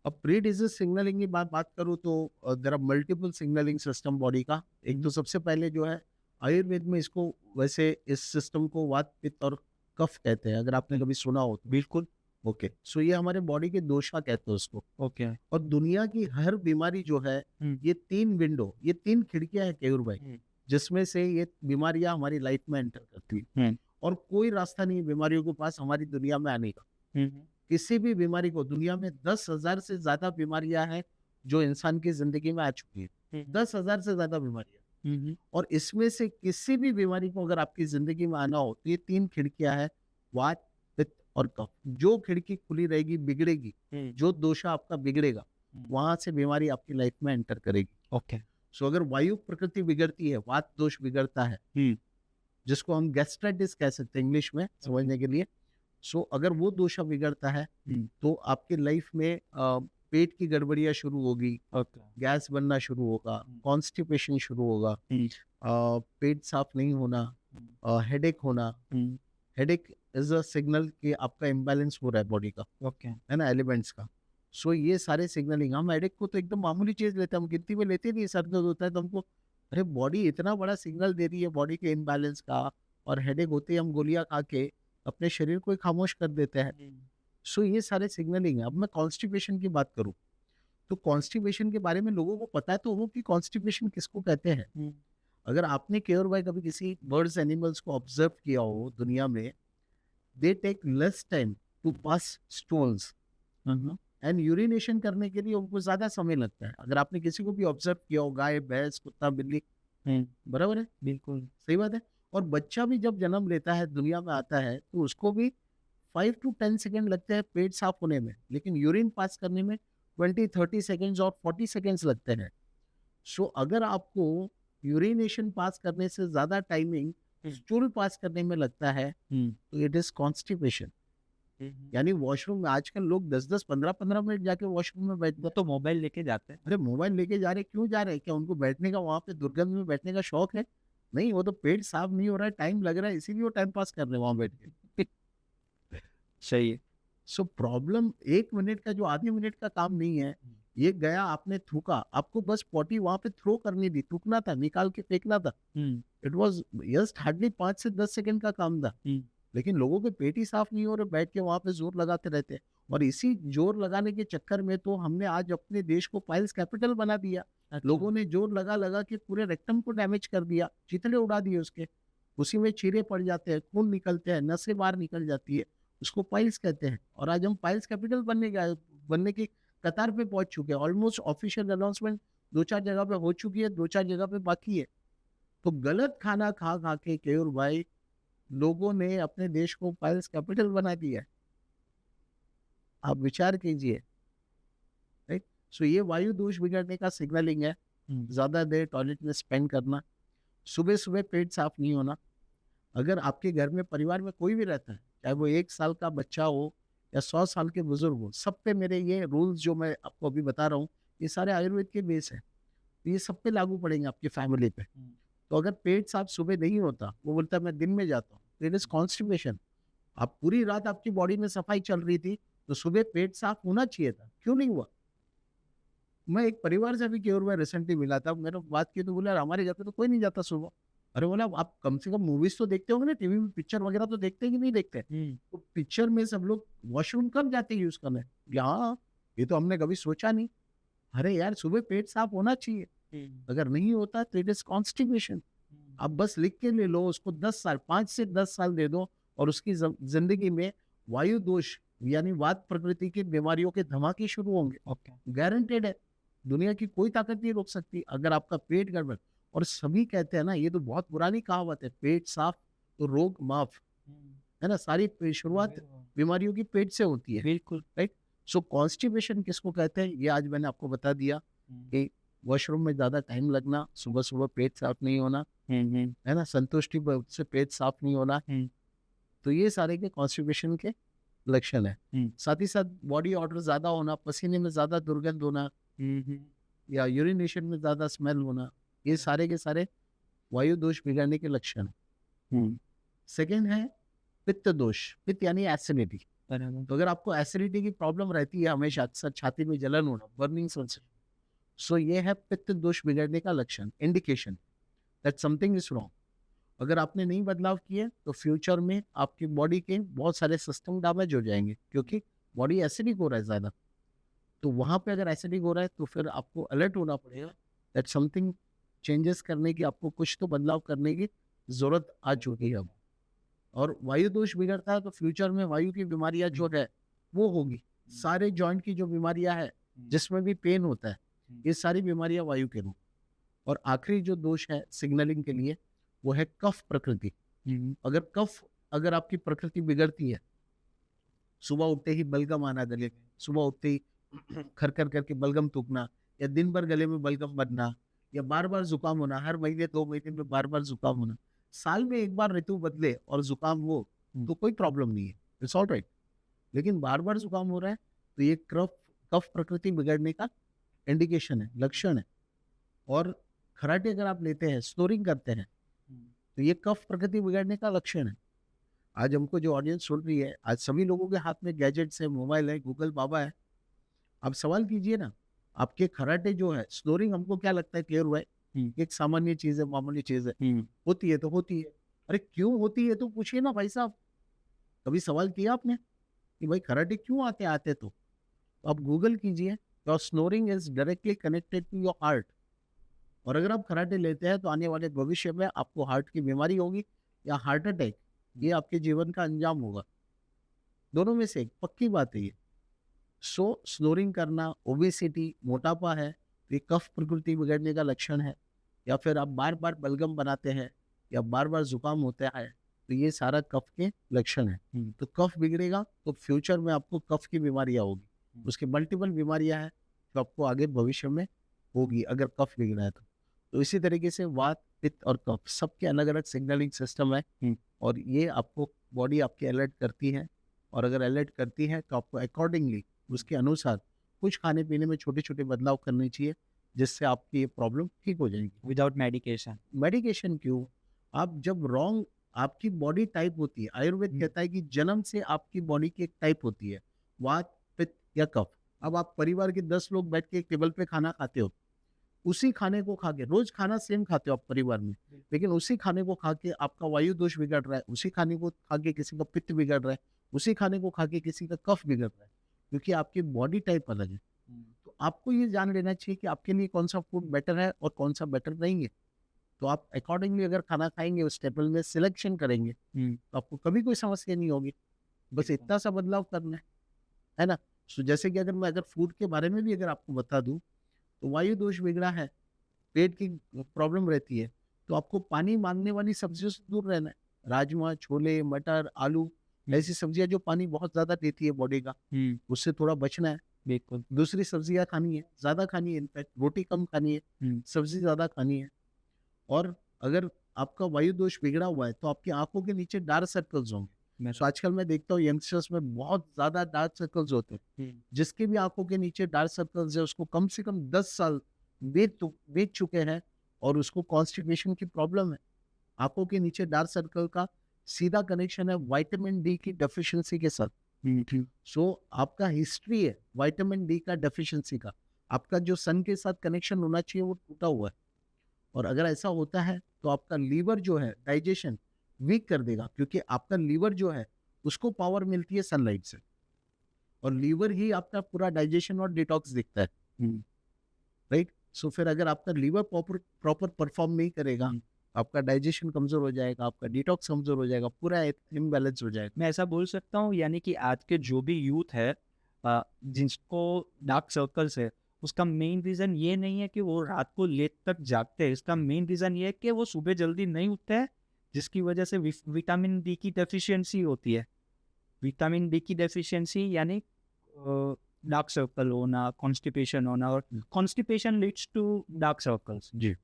अब प्री डिजीज़ सिग्नलिंग की बात बात करूँ तो there are multiple signalling system body का। एक तो सबसे पहले जो है, आयुर्वेद में इसको, वैसे इस सिस्टम को वात, पित्त और कफ कहते हैं, अगर आपने कभी सुना हो तो। बिल्कुल। ओके, सो ये हमारे बॉडी के दोषा कहते हैं उसको। ओके। और दुनिया की हर बीमारी जो है, हुँ, ये 3 विंडो, ये 3 खिड़कियाँ हैं केयूर भाई, हुँ, जिसमें से ये बीमारियाँ हमारी लाइफ में एंटर करती हैं। हुँ, और कोई रास्ता नहीं है बीमारियों के पास हमारी दुनिया में आने का। हुँ, हुँ, किसी भी बीमारी को, दुनिया में 10,000 से ज़्यादा बीमारियाँ हैं जो इंसान की ज़िंदगी में आ चुकी हैं। हुँ, 10,000 से ज़्यादा बीमारियाँ। हुँ, हुँ, और इसमें से किसी भी बीमारी को अगर आपकी ज़िंदगी में आना हो, तो ये 3 खिड़कियाँ हैं, वात, पित्त और कफ। जो खिड़की खुली रहेगी, बिगड़ेगी, हुँ, जो दोषा आपका बिगड़ेगा, हुँ, वहाँ से बीमारी आपकी लाइफ में एंटर करेगी। ओके। सो अगर वायु प्रकृति बिगड़ती है, वात दोष बिगड़ता है, हुँ, जिसको हम गैस्ट्राइटिस कह सकते हैं इंग्लिश में समझने के लिए। सो अगर वो दोषा बिगड़ता है, हुँ, तो आपकी लाइफ में पेट की गड़बड़ियाँ शुरू होगी, ओके। गैस बनना शुरू होगा, हुँ, कॉन्स्टिपेशन शुरू होगा, हुँ, पेट साफ नहीं होना, हुँ, हेडेक होना। हुँ, हेडेक इज़ अ सिग्नल कि आपका इम्बैलेंस हो रहा है बॉडी का, ओके। है ना, एलिमेंट्स का। सो ये सारे सिग्नलिंग, हम हेडेक को तो एकदम मामूली चीज़ लेते हैं, हम गिनती में लेते नहीं है। सर दर्द होता है तो हमको, अरे बॉडी इतना बड़ा सिग्नल दे रही है बॉडी के इम्बैलेंस का, और हेडेक होते ही हम गोलियाँ खा के अपने शरीर को ही खामोश कर देते हैं। हुँ, सो ये सारे सिग्नलिंग है। अब मैं कॉन्स्टिपेशन की बात करूँ, तो कॉन्स्टिपेशन के बारे में लोगों को पता है तो वो कि कॉन्स्टिपेशन किसको कहते हैं। हुँ, अगर आपने केयर बाय कभी किसी बर्ड्स एनिमल्स को ऑब्जर्व किया हो दुनिया में, they take less time to pass stools हाँ, हाँ, एंड यूरिनेशन करने के लिए उनको ज़्यादा समय लगता है। अगर आपने किसी को भी ऑब्जर्व किया हो, गाय, भैंस, कुत्ता, बिल्ली, हुँ, बराबर है? बिल्कुल। सही बात है। और बच्चा भी जब जन्म लेता है, दुनिया में आता है, तो उसको भी 5 टू 10 सेकंड लगते हैं पेट साफ होने में, लेकिन यूरिन पास करने में 20-30 सेकंड्स और 40 सेकंड्स लगते हैं। सो अगर आपको यूरिनेशन पास करने से ज़्यादा टाइमिंग हुँ, स्टूल पास करने में लगता है, हुँ, तो इट इज़ कॉन्स्टिपेशन। हुँ, हुँ। यानी वॉशरूम में आजकल लोग 10-10, 15-15 मिनट जाके वॉशरूम में बैठते वो हैं। तो मोबाइल लेके जाते हैं। अरे मोबाइल लेके जा रहे हैं, क्यों जा रहे हैं? क्या उनको बैठने का, वहाँ पे दुर्गंध में बैठने का शौक है? नहीं, वो तो पेट साफ नहीं हो रहा है, टाइम लग रहा है, इसीलिए वो टाइम पास कर रहे हैं वहाँ बैठ के। सही है। सो प्रॉब्लम 1 मिनट का, जो आधे मिनट का काम नहीं है, हुँ, ये गया, आपने थूका, आपको बस पॉटी वहाँ पे थ्रो करनी थी, थूकना था, निकाल के फेंकना था। हुँ, इट वाज़ जस्ट हार्डली 5 से 10 सेकंड का काम था। हुँ, लेकिन लोगों के पेट ही साफ नहीं हो रहे, बैठ के वहाँ पे ज़ोर लगाते रहते हैं। और इसी ज़ोर लगाने के चक्कर में तो हमने आज अपने देश को पाइल्स कैपिटल बना दिया। अच्छा। लोगों ने जोर लगा लगा के पूरे रेक्टम को डैमेज कर दिया, चिथड़े उड़ा दिए उसके, उसी में चीरे पड़ जाते हैं, खून निकलते हैं, नसें बाहर निकल जाती है, उसको पाइल्स कहते हैं। और आज हम पाइल्स कैपिटल बनने की कतार पे पहुंच चुके हैं। ऑलमोस्ट ऑफिशियल अनाउंसमेंट 2-4 जगह पे हो चुकी है, 2-4 जगह पे बाकी है। तो गलत खाना खा खा के केयूर भाई, लोगों ने अपने देश को पाइल्स कैपिटल बना दिया है। आप विचार कीजिए, राइट? सो ये वायु दोष बिगड़ने का सिग्नलिंग है। हुँ। ज्यादा देर टॉयलेट में स्पेंड करना, सुबह सुबह पेट साफ नहीं होना। अगर आपके घर में परिवार में कोई भी रहता है, चाहे वो 1 साल का बच्चा हो या 100 साल के बुजुर्ग हो, सब पे मेरे ये रूल्स जो मैं आपको अभी बता रहा हूँ, ये सारे आयुर्वेद के बेस है। तो ये सब पे लागू पड़ेंगे आपकी फैमिली पे। हुँ। तो अगर पेट साफ सुबह नहीं होता, वो बोलता है मैं दिन में जाता हूँ, तो इट इज कॉन्स्टिपेशन। आप पूरी रात आपकी बॉडी में सफाई चल रही थी, तो सुबह पेट साफ होना चाहिए था, क्यों नहीं हुआ? मैं एक परिवार से अभी केवल मैं रिसेंटली मिला था, मैंने बात की तो बोला, "यार, हमारे घर पे तो कोई नहीं जाता सुबह।" अरे बोला, आप कम से कम मूवीज तो देखते होंगे ना, टीवी में पिक्चर वगैरह तो देखते हैं कि नहीं देखते? हुँ। तो पिक्चर में सब लोग वॉशरूम कब जाते हैं यूज करने? हाँ, ये तो हमने कभी सोचा नहीं। अरे यार, सुबह पेट साफ होना चाहिए, हुँ। अगर नहीं होता तो इट इज कॉन्स्टिपेशन। हुँ। आप बस लिख के ले लो, उसको 10 साल, 5 से 10 साल दे दो, और उसकी जिंदगी में वायु दोष यानी वात प्रकृति की बीमारियों के धमाके शुरू होंगे। ओके। गारंटेड है, दुनिया की कोई ताकत नहीं रोक सकती। अगर आपका पेट गड़बड़, और सभी कहते हैं ना, ये तो बहुत पुरानी कहावत है, पेट साफ तो रोग माफ, हुँ। है ना? सारी शुरुआत बिल्कुल। बीमारियों की पेट से होती है, बिल्कुल। राइट? सो कॉन्स्टिपेशन किसको कहते हैं, ये आज मैंने आपको बता दिया हुँ। कि वॉशरूम में ज्यादा टाइम लगना, सुबह सुबह पेट साफ नहीं होना, हुँ, हुँ। है ना, संतुष्टि से पेट साफ नहीं होना, हुँ। तो ये सारे के कॉन्स्टिपेशन के लक्षण है। हुँ। साथ ही साथ बॉडी ऑर्डर ज्यादा होना, पसीने में ज्यादा दुर्गंध होना, हुँ, हुँ। या यूरिनेशन में ज्यादा स्मेल होना, ये सारे के सारे वायु दोष बिगड़ने के लक्षण है। हुँ। सेकेंड है पित्त दोष। पित्त यानी एसिडिटी। बराबर। तो अगर आपको एसिडिटी की प्रॉब्लम रहती है हमेशा, अक्सर छाती में जलन होना, बर्निंग सेंसेशन, सो ये है पित्त दोष बिगड़ने का लक्षण, indication that something is wrong. अगर आपने नहीं बदलाव किए तो फ्यूचर में आपकी बॉडी के बहुत सारे सिस्टम डैमेज हो जाएंगे, क्योंकि बॉडी एसिडिक हो रहा है ज्यादा। तो वहां पे अगर एसिडिक हो रहा है, तो फिर आपको अलर्ट होना पड़ेगा दैट समथिंग चेंजेस करने की, आपको कुछ तो बदलाव करने की जरूरत आ चुकी है अब। और वायु दोष बिगड़ता है तो फ्यूचर में वायु की बीमारियां जो है वो होगी। सारे जॉइंट की जो बीमारियां है, जिसमें भी पेन होता है, ये सारी बीमारियां वायु के रूप। और आखिरी जो दोष है सिग्नलिंग के लिए, वो है कफ प्रकृति। हुँ। अगर आपकी प्रकृति बिगड़ती है, सुबह उठते ही बलगम आना गले में, सुबह उठते ही खर खर करके बलगम थूकना, या दिन भर गले में बलगम बनना, या बार बार जुकाम होना, हर महीने 2 महीने में बार बार जुकाम होना, साल में एक बार ऋतु बदले और जुकाम हो तो कोई प्रॉब्लम नहीं है, इट्स ऑल राइट। लेकिन बार बार जुकाम हो रहा है, तो ये कफ कफ प्रकृति बिगड़ने का इंडिकेशन है, लक्षण है। और खराटे अगर आप लेते हैं, स्नोरिंग करते हैं, तो ये कफ प्रकृति बिगड़ने का लक्षण है। आज हमको जो ऑडियंस सुन रही है, आज सभी लोगों के हाथ में गैजेट्स है, मोबाइल है, गूगल बाबा है। आप सवाल कीजिए ना, आपके खराटे जो है, स्नोरिंग हमको क्या लगता है क्लियर हुआ है, एक सामान्य चीज है, मामूली चीज है, हुँ। होती है तो होती है। अरे क्यों होती है तो पूछिए ना भाई साहब, कभी सवाल किया आपने कि भाई खराटे क्यों आते तो आप गूगल कीजिए, your snoring is directly connected to your heart. और अगर आप खराटे लेते हैं तो आने वाले भविष्य में आपको हार्ट की बीमारी होगी या हार्ट अटैक, ये आपके जीवन का अंजाम होगा। दोनों में से एक पक्की बात है ये। सो स्नोरिंग करना, ओबेसिटी, मोटापा है, तो ये कफ प्रकृति बिगड़ने का लक्षण है। या फिर आप बार बार बलगम बनाते हैं, या बार बार जुकाम होता है, तो ये सारा कफ के लक्षण है। तो कफ बिगड़ेगा तो फ्यूचर में आपको कफ की बीमारियां होगी, उसकी मल्टीपल बीमारियां हैं जो आपको आगे भविष्य में होगी अगर कफ बिगड़ा है तो इसी तरीके से वात, पित्त और कफ सबके अलग अलग सिग्नलिंग सिस्टम है, और ये आपको बॉडी आपकी अलर्ट करती है। और अगर अलर्ट करती है तो आपको अकॉर्डिंगली, उसके अनुसार कुछ खाने पीने में छोटे छोटे बदलाव करने चाहिए, जिससे आपकी ये प्रॉब्लम ठीक हो जाएगी। Without medication. मेडिकेशन क्यों? आप जब रॉन्ग, आपकी बॉडी टाइप होती है, आयुर्वेद कहता है कि जन्म से आपकी बॉडी की एक टाइप होती है, वात, पित्त या कफ। अब आप परिवार के 10 लोग बैठ के एक टेबल पे खाना खाते हो, उसी खाने को खा के, रोज खाना सेम खाते हो आप परिवार में, लेकिन उसी खाने को खा के आपका वायु दोष बिगड़ रहा है, उसी खाने को खा के किसी का पित्त बिगड़ रहा है, उसी खाने को खा के किसी का कफ बिगड़ रहा है, क्योंकि आपकी बॉडी टाइप अलग है। तो आपको ये जान लेना चाहिए कि आपके लिए कौन सा फूड बेटर है और कौन सा बेटर नहीं है। तो आप अकॉर्डिंगली अगर खाना खाएँगे, उस टेबल में सिलेक्शन करेंगे, तो आपको कभी कोई समस्या नहीं होगी। बस बिल्कुल। इतना सा बदलाव करना है ना? सो जैसे कि अगर फूड के बारे में भी अगर आपको बता दूँ, तो वायु दोष बिगड़ा है, पेट की प्रॉब्लम रहती है, तो आपको पानी माँगने वाली सब्जियों से दूर रहना है। राजमा, छोले, मटर, आलू हुँ, ऐसी सब्जियाँ जो पानी बहुत ज़्यादा देती है बॉडी का, हुँ, उससे थोड़ा बचना है। बिल्कुल। दूसरी सब्जियाँ खानी है, ज़्यादा खानी है इनफैक्ट रोटी कम खानी है, हुँ, सब्ज़ी ज़्यादा खानी है। और अगर आपका वायु दोष बिगड़ा हुआ है, तो आपकी आँखों के नीचे डार्क सर्कल्स होंगे। मेरा सो आजकल मैं देखता हूँ यंगस्टर्स में बहुत ज़्यादा डार्क सर्कल्स होते हैं। हुँ, जिसके भी आँखों के नीचे डार्क सर्कल्स है, उसको कम से कम 10 साल बीत चुके हैं और उसको कॉन्स्टिपेशन की प्रॉब्लम है। आँखों के नीचे डार्क सर्कल का सीधा कनेक्शन है विटामिन डी की डेफिशिएंसी के साथ। हुँ, हुँ, सो आपका हिस्ट्री है विटामिन डी का डेफिशिएंसी का। आपका जो सन के साथ कनेक्शन होना चाहिए वो टूटा हुआ है। और अगर ऐसा होता है तो आपका लीवर जो है डाइजेशन वीक कर देगा, क्योंकि आपका लीवर जो है उसको पावर मिलती है सनलाइट से, और लीवर ही आपका पूरा डाइजेशन और डिटॉक्स देखता है, हुँ, राइट? सो फिर अगर आपका लीवर प्रॉपर प्रॉपर परफॉर्म नहीं करेगा, हुँ। आपका डाइजेशन कमजोर हो जाएगा, आपका डिटॉक्स कमजोर हो जाएगा, पूरा इम्बैलेंस हो जाएगा। मैं ऐसा बोल सकता हूँ यानी कि आज के जो भी यूथ है जिसको डार्क सर्कल्स है, उसका मेन रीज़न ये नहीं है कि वो रात को लेट तक जागते हैं, इसका मेन रीज़न ये है कि वो सुबह जल्दी नहीं उठते हैं, जिसकी वजह से विटामिन डी की डेफिशिएंसी होती है। विटामिन डी की डेफिशिएंसी यानी डार्क सर्कल होना, कॉन्स्टिपेशन होना और constipation leads to dark circles. जी।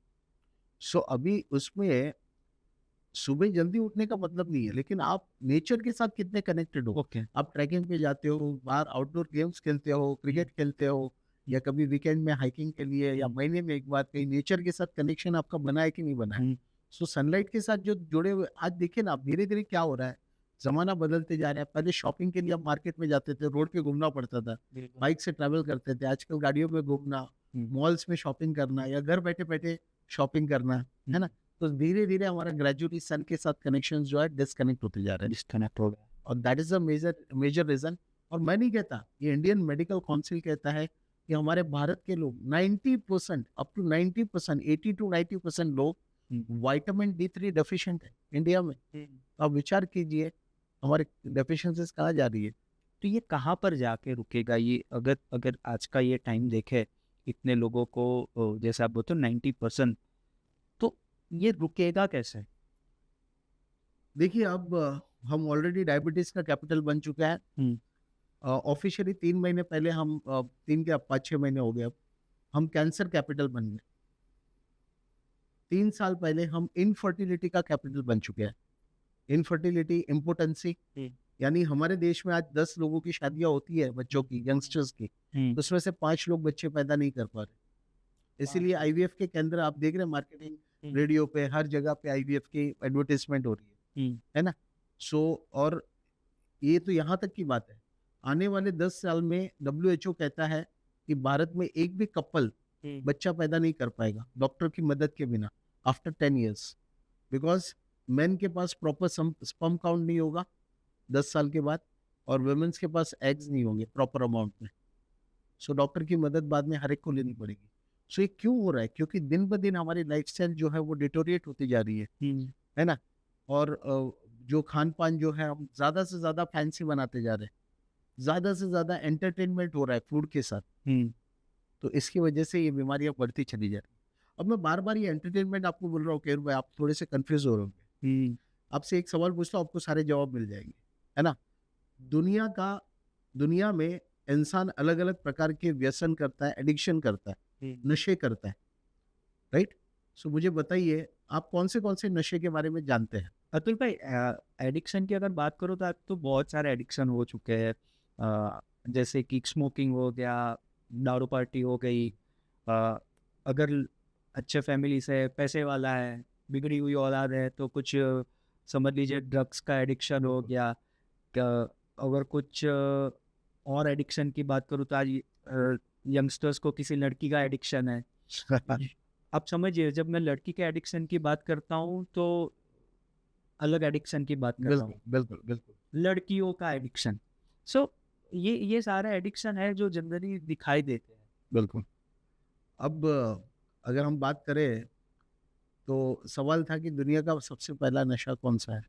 सो अभी उसमें सुबह जल्दी उठने का मतलब नहीं है, लेकिन आप नेचर के साथ कितने कनेक्टेड हो। ओके। आप ट्रैकिंग पे जाते हो, बाहर आउटडोर गेम्स खेलते हो, क्रिकेट खेलते हो, या कभी वीकेंड में हाइकिंग के लिए, या महीने में एक बार कहीं नेचर के साथ कनेक्शन आपका बना है कि नहीं बना है। हुँ, सो सनलाइट के साथ जो जुड़े हुए, आज देखिए ना, आप धीरे धीरे क्या हो रहा है, जमाना बदलते जा रहा है। पहले शॉपिंग के लिए आप मार्केट में जाते थे, रोड पे घूमना पड़ता था, बिल्कुल। बाइक से ट्रैवल करते थे। आजकल गाड़ियों में घूमना, हुँ, मॉल्स में शॉपिंग करना, या घर बैठे बैठे शॉपिंग करना, है ना? तो धीरे-धीरे हमारा ग्रेजुअली सन के साथ कनेक्शन जो है डिस्कनेक्ट होते जा रहे हैं, डिस्कनेक्ट हो गया। और that is a major major reason. और मैं नहीं कहता, ये इंडियन मेडिकल काउंसिल कहता है कि हमारे भारत के लोग 90% अप टू 90%, 80 टू 90% लोग हुँ, विटामिन डी3 डेफिशिएंट है इंडिया में। हुँ। तो आप विचार कीजिए हमारे डेफिशिएंसीज़ कहाँ जा रही है। तो ये कहाँ पर जाके रुकेगा? ये अगर अगर आज का ये टाइम देखें, इतने लोगों को जैसे आप बोलते हो 90% तो ये रुकेगा कैसे? देखिए अब हम ऑलरेडी डायबिटीज़ का कैपिटल बन चुके हैं। हुँ, ऑफ़िशियली 3 महीने पहले हम 3 क्या 5-6 महीने हो गए अब, हम कैंसर कैपिटल बन गए। 3 साल पहले हम इनफर्टिलिटी का कैपिटल बन चुके हैं। इनफर्टिलिटी, इम्पोटेंसी, हुँ, यानी हमारे देश में आज 10 लोगों की शादियाँ होती है बच्चों की, यंगस्टर्स की, हुँ, उसमें से 5 लोग बच्चे पैदा नहीं कर पा रहे। इसीलिए 5 आईवीएफ के केंद्र आप देख रहे हैं, मार्केटिंग, हुँ, रेडियो पे, हर जगह पे आईवीएफ की एडवर्टाइज़मेंट हो रही हुँ, है ना? सो और ये तो यहाँ तक की बात है। आने वाले 10 साल में डब्ल्यूएचओ कहता है कि भारत में एक भी कपल हुँ, बच्चा पैदा नहीं कर पाएगा डॉक्टर की मदद के बिना आफ्टर 10 इयर्स, बिकॉज़ मेन के पास प्रॉपर स्पर्म काउंट नहीं होगा 10 साल के बाद, और वुमेन्स के पास एग्स नहीं होंगे प्रॉपर अमाउंट में। सो डॉक्टर की मदद बाद में हर एक को लेनी पड़ेगी। सो ये क्यों हो रहा है? क्योंकि दिन ब दिन हमारी लाइफ़स्टाइल जो है वो डिटोरिएट होती जा रही हुँ, है ना? और जो खान-पान जो है हम ज़्यादा से ज़्यादा फैंसी बनाते जा रहे हैं। ज़्यादा से ज़्यादा एंटरटेनमेंट हो रहा है फूड के साथ, हुँ, तो इसकी वजह से ये बीमारियाँ बढ़ती चली जा रही हैं। अब मैं बार-बार ये एंटरटेनमेंट आपको बोल रहा हूँ केवल भाई, आप थोड़े से कन्फ्यूज़ हो रहे होंगे। हुँ, आपसे एक सवाल पूछता हूँ, आपको सारे जवाब मिल जाएँगे, है ना? दुनिया का दुनिया में इंसान अलग-अलग प्रकार के व्यसन करता है, एडिक्शन करता है, हुँ। नशे करता है, राइट? सो मुझे बताइए आप कौन से नशे के बारे में जानते हैं? अतुल भाई एडिक्शन की अगर बात करो तो आज तो बहुत सारे एडिक्शन हो चुके हैं। जैसे कि स्मोकिंग हो गया, दारू पार्टी हो गई। अगर अच्छे फैमिली से पैसे वाला है, बिगड़ी हुई औलाद है तो कुछ समझ लीजिए ड्रग्स का एडिक्शन हो गया। क्या अगर कुछ और एडिक्शन की बात करूँ तो आज यंगस्टर्स को किसी लड़की का एडिक्शन है। आप समझिए जब मैं लड़की के एडिक्शन की बात करता हूँ तो अलग एडिक्शन की बात कर रहा हूँ। बिल्कुल, बिल्कुल, बिल्कुल। लड़कियों का एडिक्शन। सो ये सारे एडिक्शन है जो जनरली दिखाई देते हैं। बिल्कुल। अब अगर हम बात करें तो सवाल था कि दुनिया का सबसे पहला नशा कौन-सा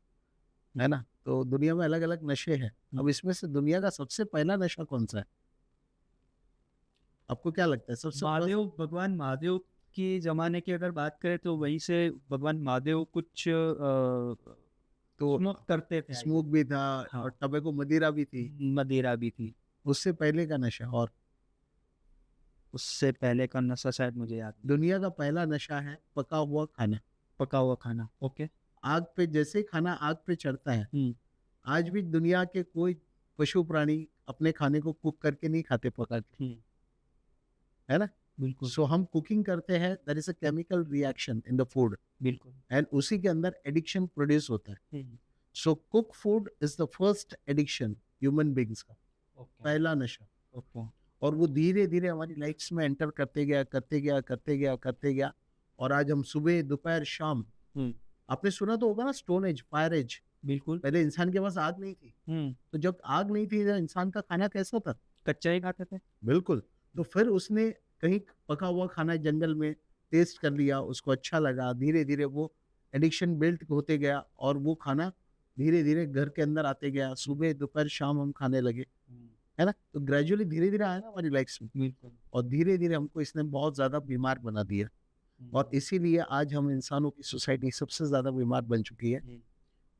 है ना? तो दुनिया में अलग-अलग नशे हैं। अब इसमें से दुनिया का सबसे पहला नशा कौन-सा है? आपको क्या लगता है सबसे फर्स्ट? महादेव, भगवान महादेव के ज़माने की अगर बात करें तो वहीं से भगवान महादेव कुछ तो स्मोक करते थे आई स्मोक भी था हाँ, और टबैको मदिरा भी थी। मदिरा भी थी। उससे पहले का नशा और उससे पहले का नशा शायद मुझे याद नहीं। दुनिया का पहला नशा है पका हुआ खाना। पका हुआ खाना, ओके। आग पे जैसे ही खाना आग पे चढ़ता है, हुँ, आज भी दुनिया के कोई पशु प्राणी अपने खाने को कुक करके नहीं खाते पका के, हुँ, है ना? बिल्कुल, सो हम कुकिंग करते हैं, there is a chemical reaction in the food बिल्कुल। एंड उसी के अंदर एडिक्शन प्रोड्यूस होता है। हुँ, so cook food is the first addiction human beings का, ओके, पहला नशा। ओके। और वो धीरे-धीरे हमारी लाइफ्स में एंटर करते गया, करते गया, करते गया, करते गया और आज हम सुबह, दोपहर, शाम हुँ, आपने सुना तो होगा ना स्टोन एज, फायर एज। बिल्कुल। पहले इंसान के पास आग नहीं थी, हुँ, तो जब आग नहीं थी तो इंसान का खाना कैसा था? कच्चा ही खाते थे। बिल्कुल, तो फिर उसने कहीं पका हुआ खाना जंगल में टेस्ट कर लिया, उसको अच्छा लगा, धीरे-धीरे वो एडिक्शन बिल्ड होते गया और वो खाना धीरे-धीरे घर के अंदर आते गया, सुबह, दोपहर, शाम हम खाने लगे, हुँ, है ना? तो ग्रेजुअली धीरे-धीरे आया ना हमारी लाइफ्स में बिल्कुल। और धीरे-धीरे हमको इसने बहुत ज़्यादा बीमार बना दिया और हुँ, इसीलिए आज हम इंसानों की सोसाइटी सबसे ज़्यादा बीमार बन चुकी है हुँ,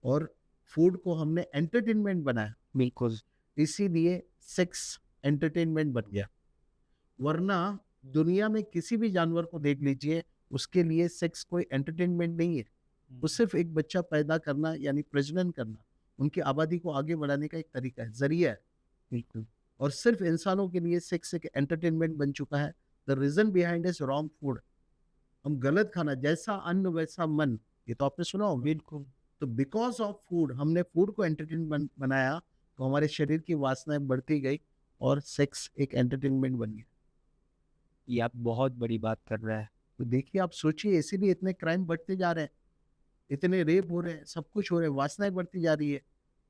और फूड को हमने एंटरटेनमेंट बनाया, बिल्कुल। इसीलिए सेक्स एंटरटेनमेंट बन गया। वरना दुनिया में किसी भी जानवर को देख लीजिए, उसके लिए सेक्स कोई एंटरटेनमेंट नहीं है। हुँ, वो सिर्फ़ एक बच्चा पैदा करना यानी प्रजनन करना, उनकी आबादी को आगे बढ़ाने का एक तरीका है, ज़रिया है। बिल्कुल। और सिर्फ़ इंसानों के लिए सेक्स एक एंटरटेनमेंट बन चुका है। The reason behind is wrong food. हम गलत खाना, जैसा अन्न वैसा मन, ये तो आपने सुना होगा। बिल्कुल। तो बिकॉज़ ऑफ फूड हमने फूड को एंटरटेनमेंट बनाया, तो हमारे शरीर की वासनाएँ बढ़ती गई और सेक्स एक एंटरटेनमेंट बन गया। ये आप बहुत बड़ी बात कर रहे हैं। तो देखिए आप सोचिए इसीलिए इतने क्राइम बढ़ते जा रहे हैं, इतने रेप हो रहे हैं, सब कुछ हो रहा है, वासनाएँ बढ़ती जा रही है।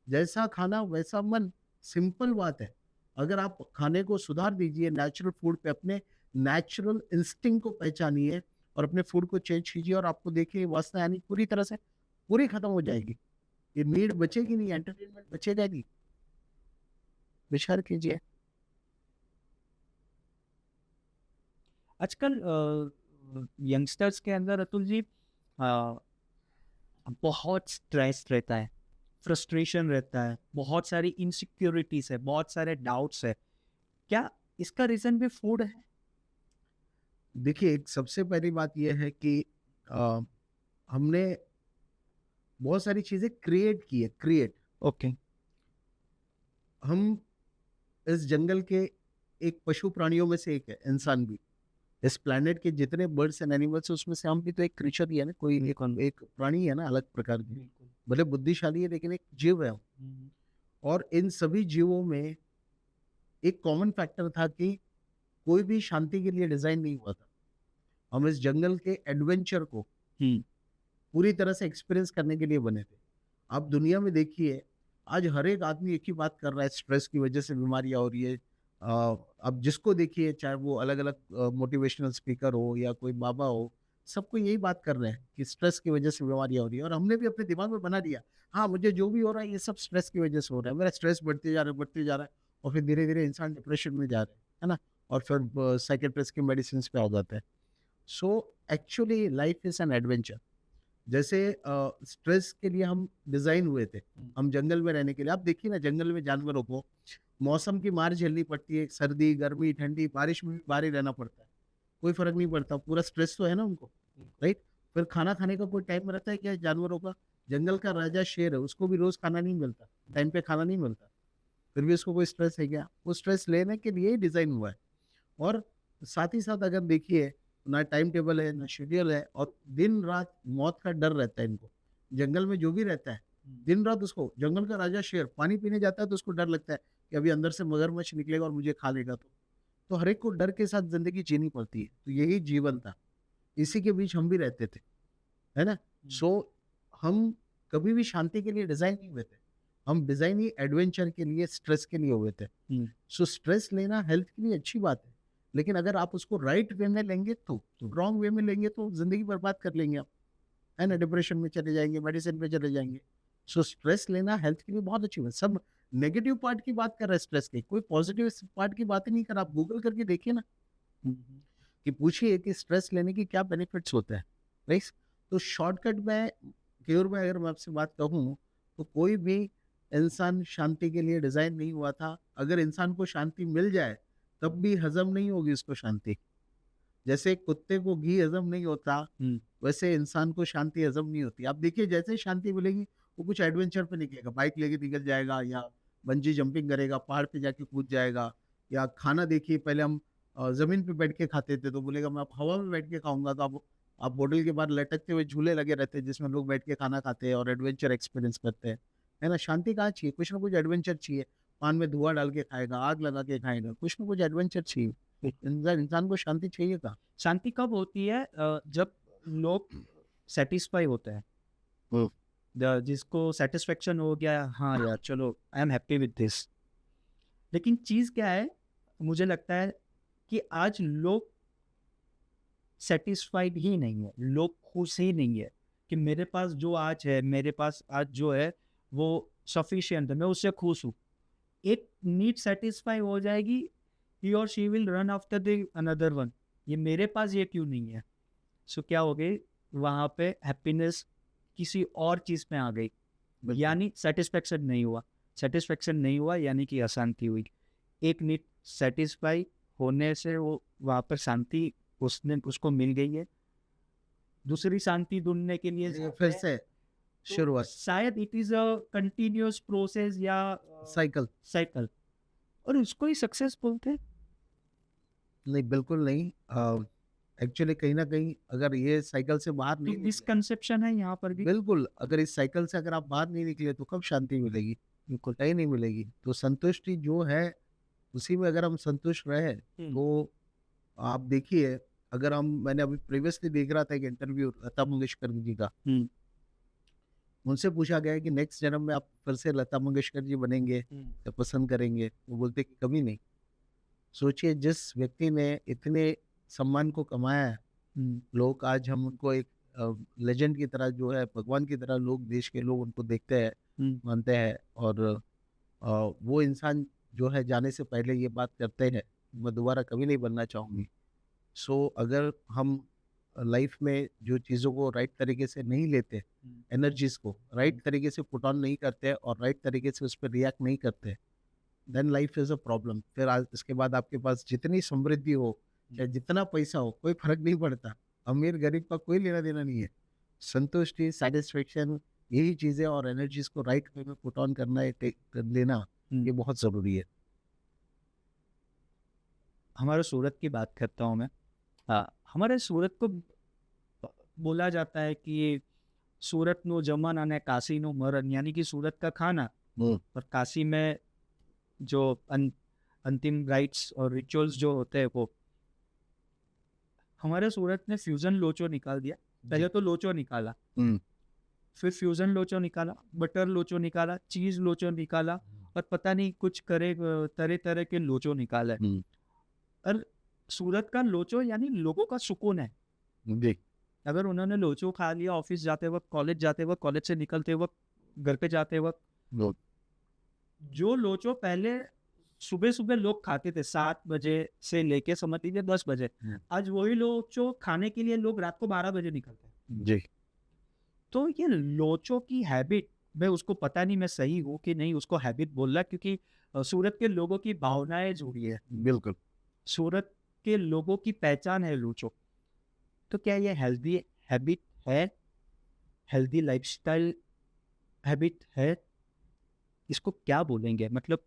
जैसा खाना वैसा मन, सिंपल बात है। अगर आप खाने को सुधार दीजिए नेचुरल फूड पे, अपने नेचुरल इंस्टिंक्ट को पहचानिए और अपने फूड को चेंज कीजिए और आपको देखिए वासना यानी पूरी तरह से पूरी खत्म हो जाएगी। ये नीड बचेगी नहीं, एंटरटेनमेंट बचेगा नहीं। विचार कीजिए। आजकल यंगस्टर्स के अंदर अतुल जी बहुत स्ट्रेस रहता है, फ्रस्ट्रेशन रहता है, बहुत सारी इनसिक्योरिटीज़ है, बहुत सारे डाउट्स है। क्या इसका रीज़न भी फूड है? देखिए एक सबसे पहली बात ये है कि अ, हमने बहुत सारी चीज़ें क्रिएट की है, क्रिएट। ओके। हम इस जंगल के एक पशु प्राणियों में से एक है, इंसान भी। इस प्लैनेट के जितने बर्ड्स एंड एनिमल्स हैं उसमें से हम भी तो एक क्रीचर ही है ना, कोई एक बिल्कुल। एक प्राणी है ना अलग प्रकार की। बिल्कुल। भले बुद्धिशाली है लेकिन एक जीव है हम। हुँ, और इन सभी जीवों में एक कॉमन फैक्टर था कि कोई भी शांति के लिए डिज़ाइन नहीं हुआ था। हम इस जंगल के एडवेंचर को हुँ, पूरी तरह से एक्सपीरियंस करने के लिए बने थे। आप दुनिया में देखिए, आज हर एक आदमी एक ही बात कर रहा है, स्ट्रेस की वजह से बीमारियाँ हो रही है। अब जिसको देखिए चाहे वो अलग-अलग मोटिवेशनल स्पीकर हो या कोई बाबा हो, सबको यही बात कर रहे हैं कि स्ट्रेस की वजह से बीमारियाँ हो रही है और हमने भी अपने दिमाग में बना लिया, हाँ, मुझे जो भी हो रहा है ये सब स्ट्रेस की वजह से हो रहा है। मेरा स्ट्रेस बढ़ते जा रहा है और फिर धीरे-धीरे इंसान डिप्रेशन में जा रहा है ना? और फिर साइकियाट्रिस्ट की मेडिसिन्स पे आ जाता है। So actually life is an adventure. जैसे स्ट्रेस के लिए हम डिज़ाइन हुए थे, हुँ, हम जंगल में रहने के लिए। आप देखिए ना जंगल में जानवरों को मौसम की मार झेलनी पड़ती है, सर्दी, गर्मी, ठंडी, बारिश में भी बाहर ही रहना पड़ता है। कोई फ़र्क नहीं पड़ता, पूरा स्ट्रेस तो है ना उनको, राइट? फिर खाना खाने का कोई टाइम रहता है क्या जानवरों का? जंगल का राजा शेर है, उसको भी रोज़ खाना नहीं मिलता, टाइम पे खाना नहीं मिलता, फिर भी उसको कोई स्ट्रेस है क्या? वो स्ट्रेस लेने के लिए ही डिज़ाइन हुआ है। और साथ ही साथ अगर देखिए ना टाइम टेबल है, ना शेड्यूल है और दिन-रात मौत का डर रहता है इनको। जंगल में जो भी रहता है, हुँ, दिन-रात उसको जंगल का राजा शेर पानी पीने जाता है तो उसको डर लगता है कि अभी अंदर से मगरमच्छ निकलेगा और मुझे खा लेगा तो। तो हर एक को डर के साथ ज़िंदगी जीनी पड़ती है। तो यही जीवन था। इसी के बीच हम भी रहते थे, है ना? हुँ, सो हम कभी भी शांति के लिए डिज़ाइन नहीं हुए थे। हम डिज़ाइन ही एडवेंचर के लिए, स्ट्रेस के लिए हुए थे। हुँ, सो स्ट्रेस लेना हेल्थ के लिए अच्छी बात है। लेकिन अगर आप उसको राइट वे में लेंगे तो, रॉन्ग वे में लेंगे तो ज़िंदगी बर्बाद कर लेंगे आप, है ना? डिप्रेशन में चले जाएँगे, मेडिसिन पे चले जाएँगे। सो स्ट्रेस लेना हेल्थ के लिए बहुत अच्छी बात है। सब नेगेटिव पार्ट की बात कर रहा है स्ट्रेस की, कोई पॉजिटिव पार्ट की बात ही नहीं कर रहा। आप गूगल करके देखिए ना, हुँ, हुँ। कि पूछिए कि स्ट्रेस लेने के क्या बेनिफिट्स होते हैं, राइट? तो शॉर्टकट में क्योर में अगर मैं आपसे बात कहूँ, तो कोई भी इंसान शांति के लिए डिज़ाइन नहीं हुआ था। अगर इंसान को शांति मिल जाए, तब भी हज़म नहीं होगी उसको शांति। जैसे कुत्ते को घी हज़म नहीं होता, हुँ, वैसे इंसान को शांति हज़म नहीं होती। आप देखिए जैसे ही शांति मिलेगी, वो कुछ एडवेंचर पे निकलेगा, बाइक लेके निकल जाएगा या बंजी जंपिंग करेगा, पहाड़ पे जाके कूद जाएगा या खाना देखिए पहले हम ज़मीन पे बैठ के खाते थे, तो बोलेगा मैं अब हवा में बैठ के खाऊँगा, तो आप होटल के बाहर लटकते हुए झूले लगे रहते हैं जिसमें लोग बैठ के खाना खाते हैं और एडवेंचर एक्सपीरियंस करते हैं। है ना? शांति कहाँ चाहिए? कुछ ना कुछ एडवेंचर चाहिए। पान में धुआँ डाल के खाएगा, आग लगा के खाएगा, कुछ ना कुछ एडवेंचर चाहिए। इंसान इंसान को शांति चाहिए कहाँ? शांति कब होती है जब लोग सैटिस्फाई होते हैं। हुँ। जिसको सैटिस्फैक्शन हो गया, हाँ यार चलो I am happy with this. लेकिन चीज़ क्या है, मुझे लगता है कि आज लोग सैटिस्फाइड ही नहीं है, लोग खुश ही नहीं है कि मेरे पास जो आज है, मेरे पास आज जो है वो सफिशिएंट है, मैं उससे खुश हूँ। एक नीड सैटिस्फाई हो जाएगी, ही और she will run after the another one. ये मेरे पास ये क्यों नहीं है? सो क्या हो गई, वहाँ पे हैप्पीनेस किसी और चीज़ में आ गई, बिल्कुल। यानी सैटिस्फैक्शन नहीं हुआ। सैटिस्फैक्शन नहीं हुआ यानी कि अशांति हुई। एक नीड सैटिस्फाई होने से वो वहाँ पर शांति उसको मिल गई है। दूसरी शांति ढूँढने के लिए ये जाते फिर हैं, से तो शुरुआत, शायद it is a continuous process या साइकिल। साइकिल, और उसको ही सक्सेस बोलते हैं। नहीं, बिल्कुल नहीं। एक्चुअली कहीं न कहीं अगर ये साइकिल से बाहर तो नहीं निकले, मिसकंसेप्शन है यहाँ पर भी। बिल्कुल, अगर इस साइकिल से अगर आप बाहर नहीं निकले तो कब शांति मिलेगी? बिल्कुल, कहीं नहीं मिलेगी। तो संतुष्टि जो है, उसी में अगर हम संतुष्ट रहे, हुँ, तो आप देखिए, अगर हम मैंने अभी प्रीवियसली देख रहा था एक इंटरव्यू लता मंगेशकर जी का, हुँ, उनसे पूछा गया है कि नेक्स्ट जन्म में आप फिर से लता मंगेशकर जी बनेंगे हुँ, या पसंद करेंगे? वो बोलते कि कभी नहीं। सोचिए जिस व्यक्ति ने इतने सम्मान को कमाया है, हुँ, लोग आज हम उनको एक लेजेंड की तरह जो है, भगवान की तरह लोग, देश के लोग उनको देखते हैं, हुँ, मानते हैं और वो इंसान जो है जाने से पहले ये बात करते हैं, मैं दोबारा कभी नहीं बनना चाहूँगी। सो अगर हम लाइफ में जो चीज़ों को राइट तरीके से नहीं लेते, हुँ, एनर्जीज़ को राइट तरीके से पुट ऑन नहीं करते और राइट तरीके से उस पे रिएक्ट नहीं करते, then life is a problem. फिर आज इसके बाद आपके पास जितनी समृद्धि हो, चाहे जितना पैसा हो, कोई फ़र्क नहीं पड़ता। अमीर-गरीब का कोई लेना-देना नहीं है। संतुष्टि, सैटिस्फैक्शन, यही चीज़ें और एनर्जीज़ को राइट वे में पुट ऑन करना, ये टेक लेना, हुँ। ये बहुत ज़रूरी है। हमारे सूरत की बात करता हूँ मैं। हमारे सूरत को बोला जाता है कि सूरतનું જમણ અને કાશીનું મરણ, यानी कि सूरत का खाना हुँ, और काशी में जो अंतिम राइट्स और रिचुअल्स जो होते हैं वो। हमारे सूरत ने फ्यूजन लोचो निकाल दिया। पहले तो लोचो निकाला, हुँ, फिर फ्यूजन लोचो निकाला, बटर लोचो निकाला, चीज़ लोचो निकाला और पता नहीं कुछ तरह तरह के लोचो निकाले। हुँ, और सूरत का लोचो यानी लोगों का सुकून है। जी, अगर उन्होंने लोचो खा लिया ऑफिस जाते वक्त, कॉलेज जाते वक्त, कॉलेज से निकलते वक्त, घर पे जाते वक्त, गुड, जो लोचो पहले सुबह सुबह लोग खाते थे 7 बजे से लेके समझ लीजिए 10 बजे, हुँ, आज वही लोचो खाने के लिए लोग रात को 12 बजे निकलते हैं। जी, तो ये लोचो की हैबिट, मैं उसको पता नहीं मैं सही हूँ कि नहीं उसको हैबिट बोल रहा, क्योंकि सूरत के लोगों की भावनाएं जुड़ी है, बिल्कुल। सूरत के लोगों की पहचान है लोचो। तो क्या ये हेल्दी हैबिट है, हेल्दी लाइफस्टाइल हैबिट है, इसको क्या बोलेंगे? मतलब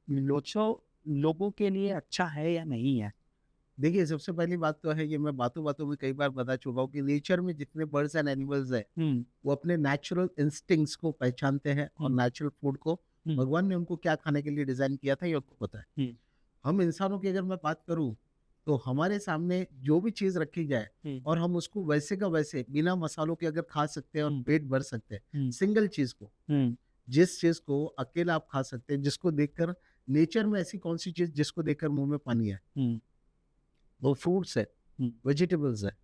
लोचो लोगों के लिए अच्छा है या नहीं है? देखिए, सबसे पहली बात तो है, ये मैं बातों-बातों में कई बार बता चुका हूँ कि नेचर में जितने बर्ड्स एंड एनिमल्स हैं, हुँ, वो अपने नेचुरल इंस्टिंक्ट्स को पहचानते हैं और हुँ, नेचुरल फूड को, हुँ, भगवान ने उनको क्या खाने के लिए डिज़ाइन किया था, ये उनको पता है। हुँ, हम इंसानों की अगर मैं बात करूँ, तो हमारे सामने जो भी चीज़ रखी जाए हुँ, और हम उसको वैसे का वैसे बिना मसालों के अगर खा सकते हैं और हुँ, पेट भर सकते हैं, हुँ, सिंगल चीज़ को, हुँ, जिस चीज़ को अकेला आप खा सकते हैं, जिसको देखकर नेचर में ऐसी कौन-सी चीज़ जिसको देखकर मुँह में पानी आए? हुँ, वो फ्रूट्स है, वेजिटेबल्स है,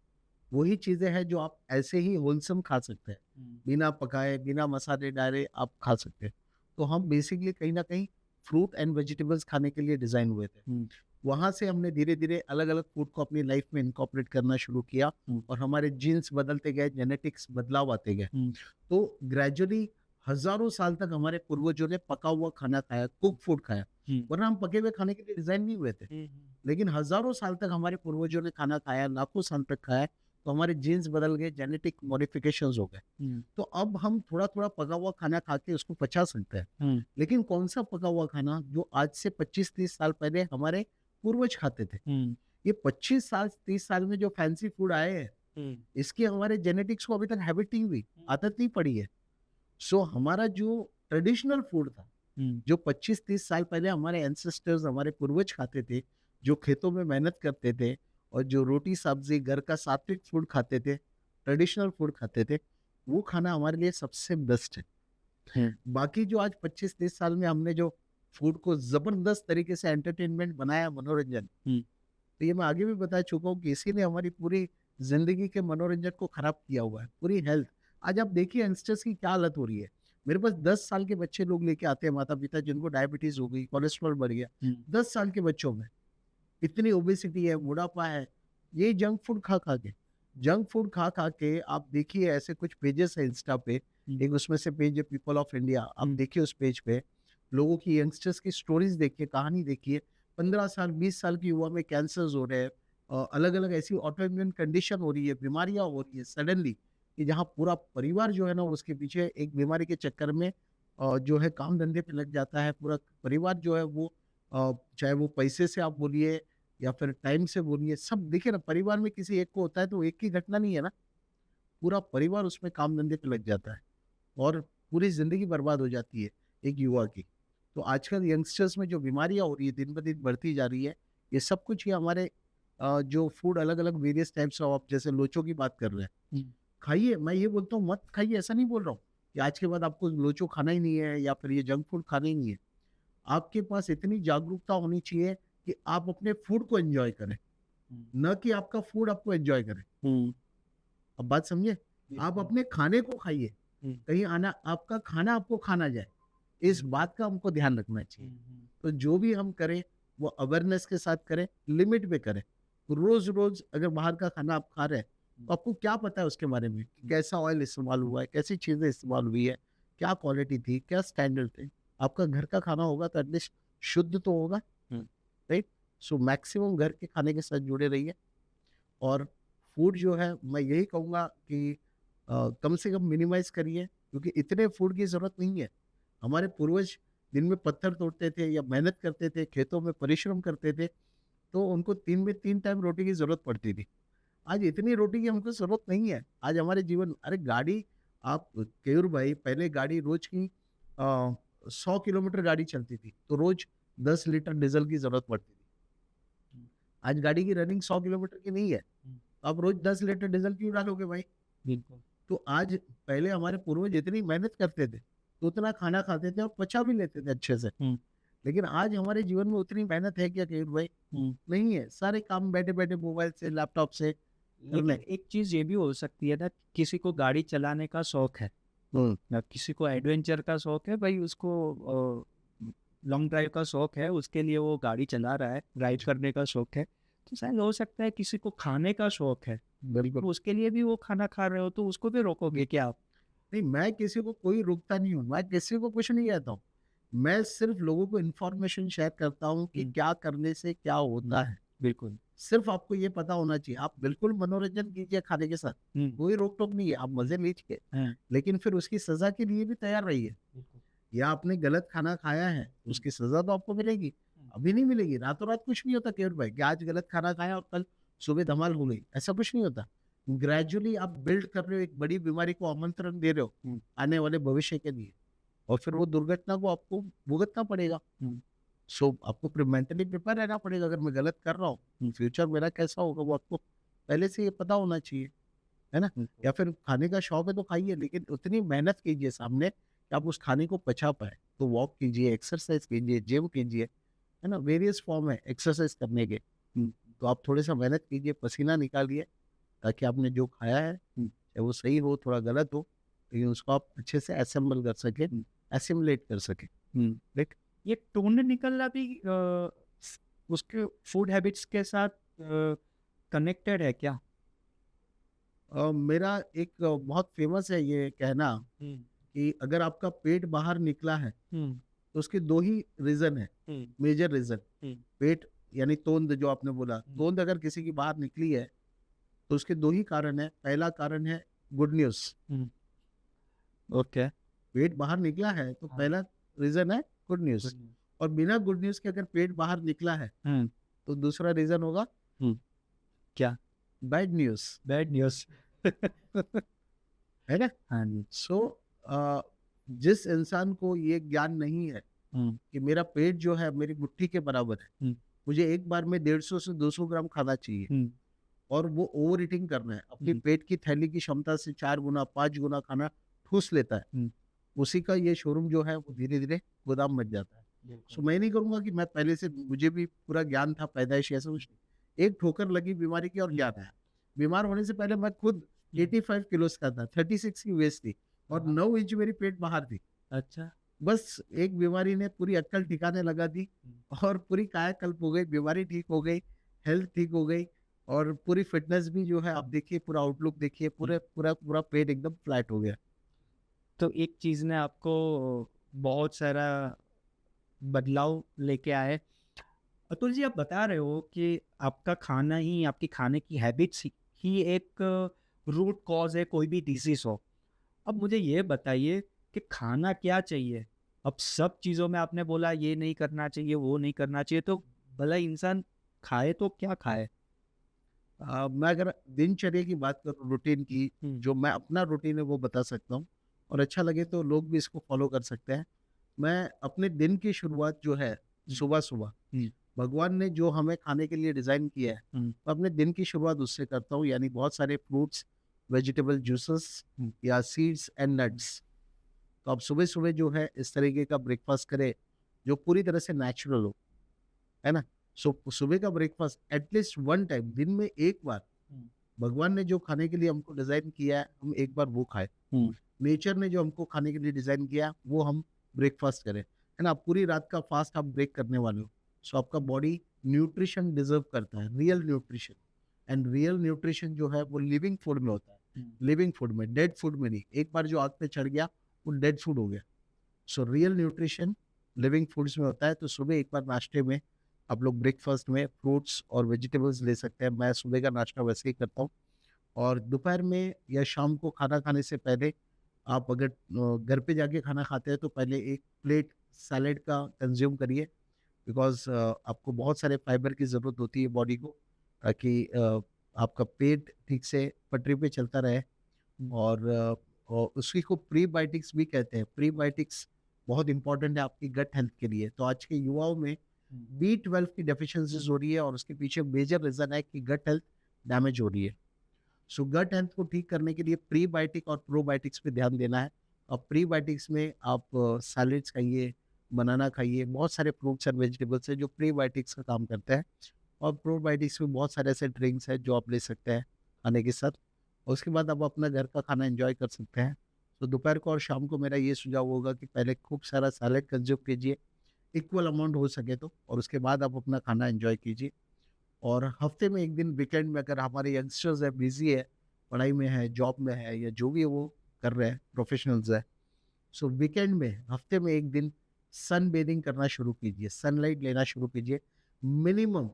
वही चीज़ें हैं जो आप ऐसे ही होलसम खा सकते हैं, बिना पकाए, बिना मसाले डाले आप खा सकते हैं। तो हम बेसिकली कहीं न कहीं फ्रूट एंड वेजिटेबल्स खाने के लिए डिज़ाइन हुए थे। वहाँ से हमने धीरे-धीरे अलग-अलग फूड को अपनी लाइफ में इनकॉर्पोरेट करना शुरू किया और हमारे जीन्स बदलते गए, जेनेटिक्स बदलाव आते गए। तो ग्रेजुअली हज़ारों साल तक हमारे पूर्वजों ने पका हुआ खाना खाया, कुक फूड खाया, वरना हम पके हुए खाने के लिए डिज़ाइन नहीं हुए थे। लेकिन हज़ारों साल तक हमारे पूर्वजों ने खाना खाया, लाखों साल तक खाया, तो हमारे जीन्स बदल गए, जेनेटिक मॉडिफिकेशंस हो गए। तो अब हम थोड़ा-थोड़ा पका हुआ खाना खा के उसको पचा सकते हैं। लेकिन कौन-सा पका हुआ खाना जो आज से 25-30 साल पहले हमारे पूर्वज खाते थे। ये 25 साल 30 साल में जो फैंसी फूड आए हैं, इसकी हमारे जेनेटिक्स को अभी तक हैबिट नहीं हुई, आदत नहीं पड़ी है। सो हमारा जो ट्रेडिशनल फूड था, जो 25-30 साल पहले हमारे एंसेस्टर्स, हमारे पूर्वज खाते थे, जो खेतों में मेहनत करते थे और जो रोटी सब्जी घर का सात्विक फूड खाते थे, ट्रेडिशनल फूड खाते थे, वो खाना हमारे लिए सबसे बेस्ट है। बाकी जो आज 25-30 साल में हमने जो फूड को जबरदस्त तरीके से एंटरटेनमेंट बनाया, मनोरंजन, तो ये मैं आगे भी बता चुका हूँ कि इसी ने हमारी पूरी जिंदगी के मनोरंजन को खराब किया हुआ है, पूरी हेल्थ। आज आप देखिए यंगस्टर्स की क्या हालत हो रही है। मेरे पास 10 साल के बच्चे लोग लेके आते हैं, माता पिता, जिनको डायबिटीज हो गई, कोलेस्ट्रॉल बढ़ गया 10 साल के बच्चों में, इतनी ओबेसिटी है, मोटापा है, ये जंक फूड खा खा के। जंक फूड खा खा के आप देखिए, ऐसे कुछ पेजेस है इंस्टा पे, एक उसमें से पेज है पीपल ऑफ इंडिया, आप देखिए उस पेज पे लोगों की, यंगस्टर्स की स्टोरीज देखिए, कहानी देखिए। 15 साल 20 साल की युवा में कैंसर्स हो रहे हैं, अलग अलग ऐसी ऑटो इम्यून कंडीशन हो रही है, बीमारियां हो रही है सडनली, कि जहाँ पूरा परिवार जो है ना उसके पीछे एक बीमारी के चक्कर में जो है काम धंधे पे लग जाता है। पूरा परिवार जो है वो चाहे वो पैसे से आप बोलिए या फिर टाइम से बोलिए, सब देखिए ना, परिवार में किसी एक को होता है तो एक की घटना नहीं है ना, पूरा परिवार उसमें काम धंधे पे लग जाता है और पूरी जिंदगी बर्बाद हो जाती है एक युवा की। तो आजकल यंगस्टर्स में जो बीमारियां हो रही है, दिन ब दिन बढ़ती जा रही है, ये सब कुछ ही हमारे जो फूड अलग अलग वेरियस टाइप्स ऑफ, जैसे लोचो की बात कर रहे हैं, खाइए। मैं ये बोलता हूँ मत खाइए, ऐसा नहीं बोल रहा हूँ कि आज के बाद आपको लोचो खाना ही नहीं है या फिर ये जंक फूड खाना ही नहीं है। आपके पास इतनी जागरूकता होनी चाहिए कि आप अपने फूड को एंजॉय करें, न कि आपका फूड आपको एंजॉय करे। अब बात समझे, आप अपने खाने को खाइए, कहीं आना आपका खाना आपको खाना जाए, इस बात का हमको ध्यान रखना चाहिए। तो जो भी हम करें वो अवेयरनेस के साथ करें, लिमिट में करें। रोज रोज अगर बाहर का खाना आप खा रहे हैं तो आपको क्या पता है उसके बारे में, कि कैसा ऑयल इस्तेमाल हुआ है, कैसी चीजें इस्तेमाल हुई है, क्या क्वालिटी थी, क्या स्टैंडर्ड थे। आपका घर का खाना होगा तो एटलीस्ट शुद्ध तो होगा, राइट। सो मैक्सिमम घर के खाने के साथ जुड़े रहिए। और फूड जो है मैं यही कहूँगा कि कम से कम मिनिमाइज करिए, क्योंकि इतने फूड की ज़रूरत नहीं है। हमारे पूर्वज दिन में पत्थर तोड़ते थे या मेहनत करते थे, खेतों में परिश्रम करते थे, तो उनको 3 में 3 टाइम रोटी की ज़रूरत पड़ती थी। आज इतनी रोटी की हमको ज़रूरत नहीं है। आज हमारे जीवन, अरे गाड़ी, आप केयूर भाई, पहले गाड़ी रोज की 100 किलोमीटर गाड़ी चलती थी, तो रोज 10 लीटर डीजल की ज़रूरत पड़ती थी। आज गाड़ी की रनिंग 100 किलोमीटर की नहीं है, आप रोज 10 लीटर डीजल क्यों डालोगे भाई? बिल्कुल। तो आज, पहले हमारे पूर्वज इतनी मेहनत करते थे, तो उतना खाना खाते थे और पचा भी लेते थे अच्छे से। लेकिन आज हमारे जीवन में उतनी मेहनत है क्या केयूर भाई? नहीं है। सारे काम बैठे-बैठे मोबाइल से, लैपटॉप से कर लेकिन लें। एक चीज ये भी हो सकती है ना, किसी को गाड़ी चलाने का शौक है या किसी को एडवेंचर का शौक है, भाई उसको लॉन्ग ड्राइव का शौक है, उसके लिए वो गाड़ी चला रहा है, राइड करने का शौक है। तो शायद हो सकता है किसी को खाने का शौक है, बिल्कुल। तो उसके लिए भी वो खाना खा रहे हो, तो उसको भी रोकोगे क्या आप? नहीं, मैं किसी को कोई रोकता नहीं हूँ, मैं किसी को कुछ नहीं कहता हूँ। मैं सिर्फ लोगों को इन्फॉर्मेशन शेयर करता हूँ कि क्या करने से क्या होता है। बिल्कुल। सिर्फ आपको ये पता होना चाहिए। आप बिल्कुल मनोरंजन कीजिए खाने के साथ, कोई रोक-टोक नहीं है, आप मज़े लीजिए। हाँ। लेकिन फिर उसकी सज़ा के लिए भी तैयार रहिए। या आपने गलत खाना खाया है, उसकी सज़ा तो आपको मिलेगी। अभी नहीं मिलेगी, रातों-रात कुछ नहीं होता केवल भाई, कि आज गलत खाना खाया और कल सुबह धमाल हो गई, ऐसा कुछ नहीं होता। ग्रेजुअली आप बिल्ड कर रहे हो, एक बड़ी बीमारी को आमंत्रण दे रहे हो आने वाले भविष्य के लिए, और फिर वो दुर्घटना को आपको भुगतना पड़ेगा। सो आपको मेंटली प्रिपेयर रहना पड़ेगा। अगर मैं गलत कर रहा हूँ, फ्यूचर मेरा कैसा होगा वो आपको पहले से ये पता होना चाहिए, है ना? या फिर खाने का शौक है तो खाइए, लेकिन उतनी मेहनत कीजिए सामने कि आप उस खाने को पचा पाए। तो वॉक कीजिए, एक्सरसाइज कीजिए, जिम कीजिए, है ना? वेरियस फॉर्म है एक्सरसाइज करने के। तो आप थोड़ा सा मेहनत कीजिए, पसीना निकालिए, ताकि आपने जो खाया है चाहे वो सही हो थोड़ा गलत हो, लेकिन उसको आप अच्छे से असेंबल कर सकें, एसिमुलेट कर सकें। राइट। ये टोन निकलना भी उसके फूड हैबिट्स के साथ कनेक्टेड है क्या? मेरा एक बहुत फेमस है ये कहना कि अगर आपका पेट बाहर निकला है तो उसके दो ही रीजन है, मेजर रीजन। पेट यानी तोंद, जो आपने बोला, तोंद अगर किसी की बाहर निकली है तो उसके दो ही कारण है। पहला कारण है गुड न्यूज, ओके। पेट बाहर निकला है तो हाँ। पहला रीजन है गुड न्यूज। और बिना गुड न्यूज के अगर पेट बाहर निकला है तो दूसरा रीजन होगा क्या? Bad news, bad news. है ना। हाँ जी। सो जिस इंसान को ये ज्ञान नहीं है कि मेरा पेट जो है मेरी मुट्ठी के बराबर है, मुझे एक बार में 150 से 200 ग्राम खाना चाहिए, और वो ओवर ईटिंग करना है, अपनी पेट की थैली की क्षमता से 4 गुना 5 गुना खाना ठूस लेता है, उसी का ये शोरूम जो है वो धीरे धीरे गोदाम बन जाता है। सो मैं नहीं कहूँगा कि मैं पहले से, मुझे भी पूरा ज्ञान था पैदाइश, ऐसा कुछ नहीं। एक ठोकर लगी बीमारी की और ज्ञान है। बीमार होने से पहले मैं खुद 85 किलोस का था, 36 की वेस्ट थी, और 9 इंच मेरी पेट बाहर थी। अच्छा। बस एक बीमारी ने पूरी अक्कल ठिकाने लगा दी और पूरी कायाकल्प हो गई, बीमारी ठीक हो गई, हेल्थ ठीक हो गई, और पूरी फिटनेस भी जो है आप देखिए, पूरा आउटलुक देखिए, पूरा पूरा पूरा पेट एकदम फ्लैट हो गया। तो एक चीज ने आपको बहुत सारा बदलाव लेके आए। अतुल जी, आप बता रहे हो कि आपका खाना ही, आपकी खाने की हैबिट्स ही एक रूट कॉज है कोई भी डिजीज हो। अब मुझे ये बताइए कि खाना क्या चाहिए? अब सब चीज़ों में आपने बोला ये नहीं करना चाहिए, वो नहीं करना चाहिए, तो भला इंसान खाए तो क्या खाए? मैं अगर दिनचर्या की बात करूँ, रूटीन की, जो मैं अपना रूटीन है वो बता सकता हूँ, और अच्छा लगे तो लोग भी इसको फॉलो कर सकते हैं। मैं अपने दिन की शुरुआत जो है सुबह-सुबह, भगवान ने जो हमें खाने के लिए डिज़ाइन किया है, मैं अपने दिन की शुरुआत उससे करता हूँ, यानी बहुत सारे फ्रूट्स, वेजिटेबल जूसेस या सीड्स एंड नट्स। तो आप सुबह-सुबह जो है इस तरीके का ब्रेकफ़ास्ट करें, जो पूरी तरह से नेचुरल हो, है ना? सुबह का ब्रेकफ़ास्ट एटलीस्ट वन टाइम दिन में एक बार, भगवान ने जो खाने के लिए हमको डिज़ाइन किया है, हम एक बार वो खाएँ। नेचर ने जो हमको खाने के लिए डिज़ाइन किया है, वो हम ब्रेकफ़ास्ट करें, है ना? पूरी रात का फ़ास्ट आप ब्रेक करने वाले हो, सो आपका बॉडी न्यूट्रिशन डिज़र्व करता है, real nutrition. And real nutrition जो है वो लिविंग फूड में होता है, लिविंग फूड में, डेड फूड में नहीं। एक बार जो आग पे चढ़ गया, वो डेड फूड हो गया। So real nutrition living foods में होता है। तो सुबह एक बार नाश्ते में आप लोग ब्रेकफ़ास्ट में फ्रूट्स और वेजिटेबल्स ले सकते हैं। मैं सुबह का नाश्ता वैसे ही करता हूँ। और दोपहर में या शाम को खाना खाने से पहले आप अगर घर पे जाके खाना खाते हैं तो पहले एक प्लेट सैलेड का कंज्यूम करिए, बिकॉज़ आपको बहुत सारे फाइबर की ज़रूरत होती है बॉडी को, ताकि आपका पेट ठीक से पटरी पे चलता रहे। और उसी को प्रीबायोटिक्स भी कहते हैं। प्रीबायोटिक्स बहुत इंपॉर्टेंट है आपकी गट हेल्थ के लिए। तो आज के युवाओं में बी12 की डेफिशिएंसीज हो रही है, और उसके पीछे मेजर रीज़न है कि गट हेल्थ डैमेज हो रही है। सो गट हेल्थ को ठीक करने के लिए प्रीबायोटिक और प्रोबायोटिक्स पे ध्यान देना है। और प्रीबायोटिक्स में आप सैलेड्स खाइए, बनाना खाइए, बहुत सारे फ्रूट्स एंड वेजिटेबल्स हैं जो प्रीबायोटिक्स का काम करते हैं। और प्रोबायोटिक्स में बहुत सारे ऐसे ड्रिंक्स हैं जो आप ले सकते हैं खाने के साथ। और उसके बाद आप अपना घर का खाना एंजॉय कर सकते हैं। तो दोपहर को और शाम को मेरा ये सुझाव होगा कि पहले खूब सारा सैलेड कंज्यूम कीजिए, इक्वल अमाउंट हो सके तो, और उसके बाद आप अपना खाना एंजॉय कीजिए। और हफ्ते में एक दिन वीकेंड में, अगर हमारे यंगस्टर्स है, बिजी है, पढ़ाई में है, जॉब में है, या जो भी वो कर रहे हैं, प्रोफेशनल्स है, सो वीकेंड में हफ्ते में एक दिन सन बेदिंग करना शुरू कीजिए, सनलाइट लेना शुरू कीजिए। मिनिमम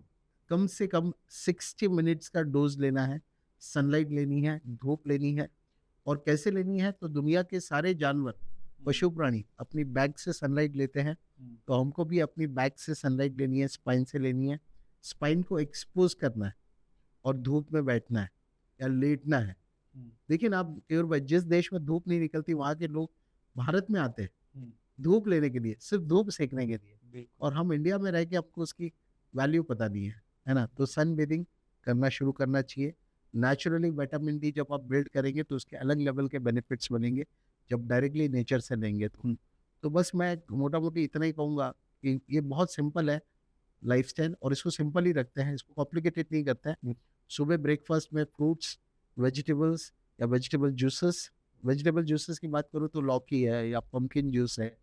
कम से कम 60 मिनट्स का डोज लेना है, सनलाइट लेनी है, धूप लेनी है। और कैसे लेनी है, तो दुनिया के सारे जानवर, पशु प्राणी अपनी बैग से सनलाइट लेते हैं, तो हमको भी अपनी बैग से सनलाइट लेनी है, स्पाइन से लेनी है। स्पाइन को एक्सपोज करना है और धूप में बैठना है या लेटना है। लेकिन आप केवल भाई, जिस देश में धूप नहीं निकलती वहाँ के लोग भारत में आते हैं धूप लेने के लिए, सिर्फ धूप सेकने के लिए, और हम इंडिया में रह के आपको उसकी वैल्यू पता नहीं है ना। तो सन बेदिंग करना शुरू करना चाहिए। नेचुरली विटामिन डी जब आप बिल्ड करेंगे तो उसके अलग लेवल के बेनिफिट्स बनेंगे, जब डायरेक्टली नेचर से लेंगे तो। तो बस मैं मोटा मोटी इतना ही कहूँगा कि ये बहुत सिंपल है, लाइफस्टाइल और इसको सिंपल ही रखते हैं, इसको कॉम्प्लिकेटेड नहीं करते हैं। सुबह ब्रेकफास्ट में फ्रूट्स, वेजिटेबल्स या वेजिटेबल जूसेस की बात करूँ तो लौकी है या पंपकिन जूस है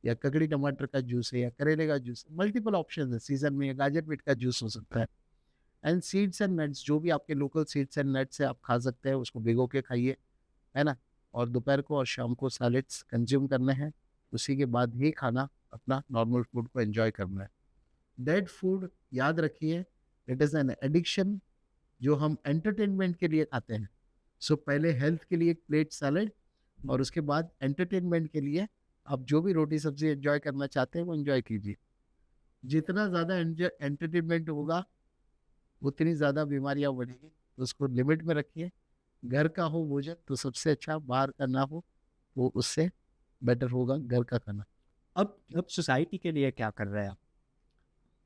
या ककड़ी टमाटर का जूस है या करेले का जूस है, मल्टीपल ऑप्शन है। सीजन में गाजर बीट का जूस हो सकता है। एंड सीड्स एंड नट्स, जो भी आपके लोकल सीड्स एंड नट्स है आप खा सकते हैं, उसको भिगो के खाइए, है ना। और दोपहर को और शाम को सैलेड्स कंज्यूम करने हैं, उसी के बाद ही खाना अपना नॉर्मल फूड को एंजॉय करना है। डेड फूड याद रखिए, इट इज़ एन एडिक्शन जो हम एंटरटेनमेंट के लिए खाते हैं। सो पहले हेल्थ के लिए एक प्लेट सैलेड और उसके बाद एंटरटेनमेंट के लिए आप जो भी रोटी सब्जी एंजॉय करना चाहते हैं वो एंजॉय कीजिए। जितना ज़्यादा एंटरटेनमेंट होगा उतनी ज़्यादा बीमारियां बढ़ेगी, तो उसको लिमिट में रखिए। घर का हो भोजन तो सबसे अच्छा, बाहर का ना हो वो उससे बेटर होगा घर का खाना। अब सोसाइटी के लिए क्या कर रहे हैं आप?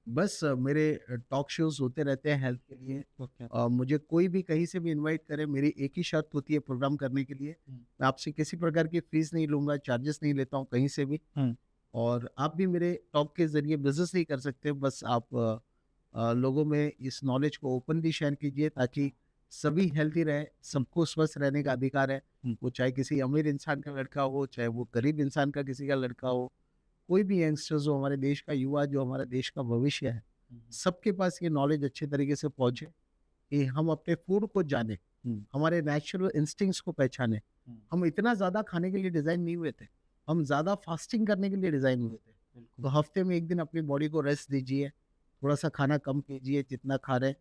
बस मेरे टॉक शोज होते रहते हैं हेल्थ के लिए। ओके। मुझे कोई भी कहीं से भी इनवाइट करे, मेरी एक ही शर्त होती है प्रोग्राम करने के लिए, मैं आपसे किसी प्रकार की फीस नहीं लूंगा, चार्जेस नहीं लेता हूँ कहीं से भी। और आप भी मेरे टॉक के जरिए बिजनेस नहीं कर सकते, बस आप लोगों में इस नॉलेज को ओपनली शेयर कीजिए ताकि सभी हेल्थी रहे, सबको स्वस्थ रहने का अधिकार है। वो चाहे किसी अमीर इंसान का लड़का हो, चाहे वो गरीब इंसान का किसी का लड़का हो, कोई भी यंगस्टर्स हो, हमारे देश का युवा जो हमारे देश का भविष्य है, सबके पास ये नॉलेज अच्छे तरीके से पहुंचे कि हम अपने फूड को जाने, हमारे नेचुरल इंस्टिंक्ट्स को पहचाने। हम इतना ज़्यादा खाने के लिए डिज़ाइन नहीं हुए थे, हम ज़्यादा फास्टिंग करने के लिए डिज़ाइन हुए थे। तो हफ्ते में एक दिन अपनी बॉडी को रेस्ट दीजिए, थोड़ा सा खाना कम कीजिए, जितना खा रहे हैं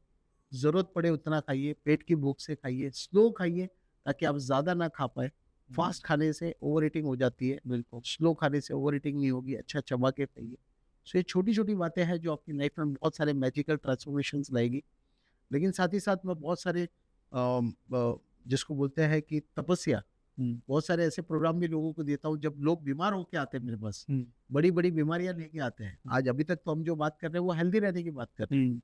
ज़रूरत पड़े उतना खाइए, पेट की भूख से खाइए, स्लो खाइए ताकि आप ज़्यादा ना खा पाए। फास्ट खाने से ओवर ईटिंग हो जाती है, बिल्कुल स्लो खाने से ओवर ईटिंग नहीं होगी, अच्छा चबा के खाइए। सो ये छोटी छोटी बातें हैं जो आपकी लाइफ में बहुत सारे मैजिकल ट्रांसफॉर्मेशंस लाएगी। लेकिन साथ ही साथ मैं बहुत सारे जिसको बोलते हैं कि तपस्या, बहुत सारे ऐसे प्रोग्राम भी लोगों को देता हूँ जब लोग बीमार होके आते हैं मेरे पास, बड़ी बड़ी बीमारियां लेके आते हैं। आज अभी तक तो हम जो बात कर रहे हैं वो हेल्दी रहने की बात कर रहे हैं,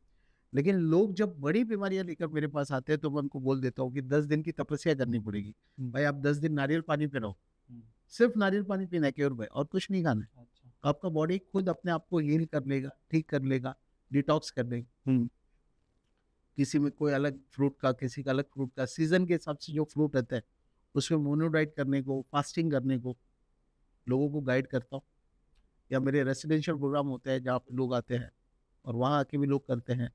लेकिन लोग जब बड़ी बीमारियां लेकर मेरे पास आते हैं तो मैं उनको बोल देता हूँ कि 10 दिन की तपस्या करनी पड़ेगी। भाई आप 10 दिन नारियल पानी पे रहो, सिर्फ नारियल पानी पीना है केवल भाई, और कुछ नहीं खाना है। आपका बॉडी खुद अपने आप को हील कर लेगा, ठीक कर लेगा, डिटॉक्स कर लेगा। किसी में कोई अलग फ्रूट का, किसी का अलग फ्रूट का, सीजन के हिसाब से जो फ्रूट रहता है उसमें मोनोडाइट करने को, फास्टिंग करने को लोगों को गाइड करता हूँ। या मेरे रेसिडेंशियल प्रोग्राम होते हैं जहाँ पे लोग आते हैं और वहाँ आके भी लोग करते हैं।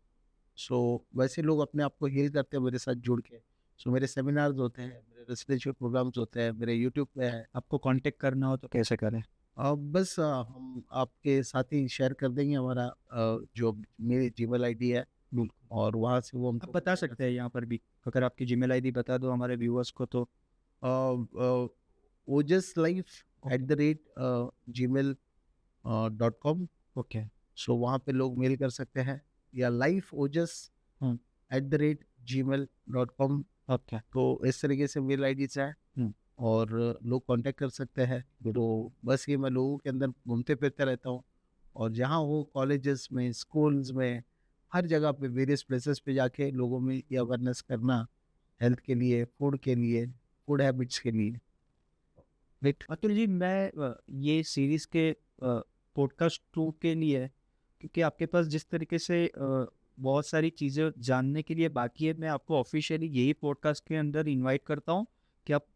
सो वैसे लोग अपने आप को हील करते हैं मेरे साथ जुड़ के। सो मेरे सेमिनार्स होते हैं, मेरे रेसिडेंशियल प्रोग्राम्स होते हैं, मेरे यूट्यूब पे है। आपको कांटेक्ट करना हो तो कैसे करें? बस हम आपके साथ ही शेयर कर देंगे हमारा जो मेरी जीमेल आईडी है, और वहाँ से वो आप हमको बता सकते हैं यहाँ पर भी, अगर आपकी जीमेल आईडी बता दो हमारे व्यूअर्स को तो। ojaslife@gmail.com। ओके। सो वहाँ पे लोग मेल कर सकते हैं, या lifeojas@gmail.com। ओके। तो इस तरीके से मेल आईडी से है और लोग कांटेक्ट कर सकते हैं। तो बस ये मैं लोगों के अंदर घूमते फिरते रहता हूँ, और जहाँ हो कॉलेजेस में, स्कूल्स में, हर जगह पे वेरियस प्लेसेस पे जाके लोगों में ये अवेयरनेस करना, हेल्थ के लिए, फूड हैबिट्स के लिए। अतुल जी, मैं ये सीरीज के पॉडकास्ट 2 के लिए, क्योंकि आपके पास जिस तरीके से बहुत सारी चीज़ें जानने के लिए बाकी है, मैं आपको ऑफिशियली यही पॉडकास्ट के अंदर इनवाइट करता हूँ कि आप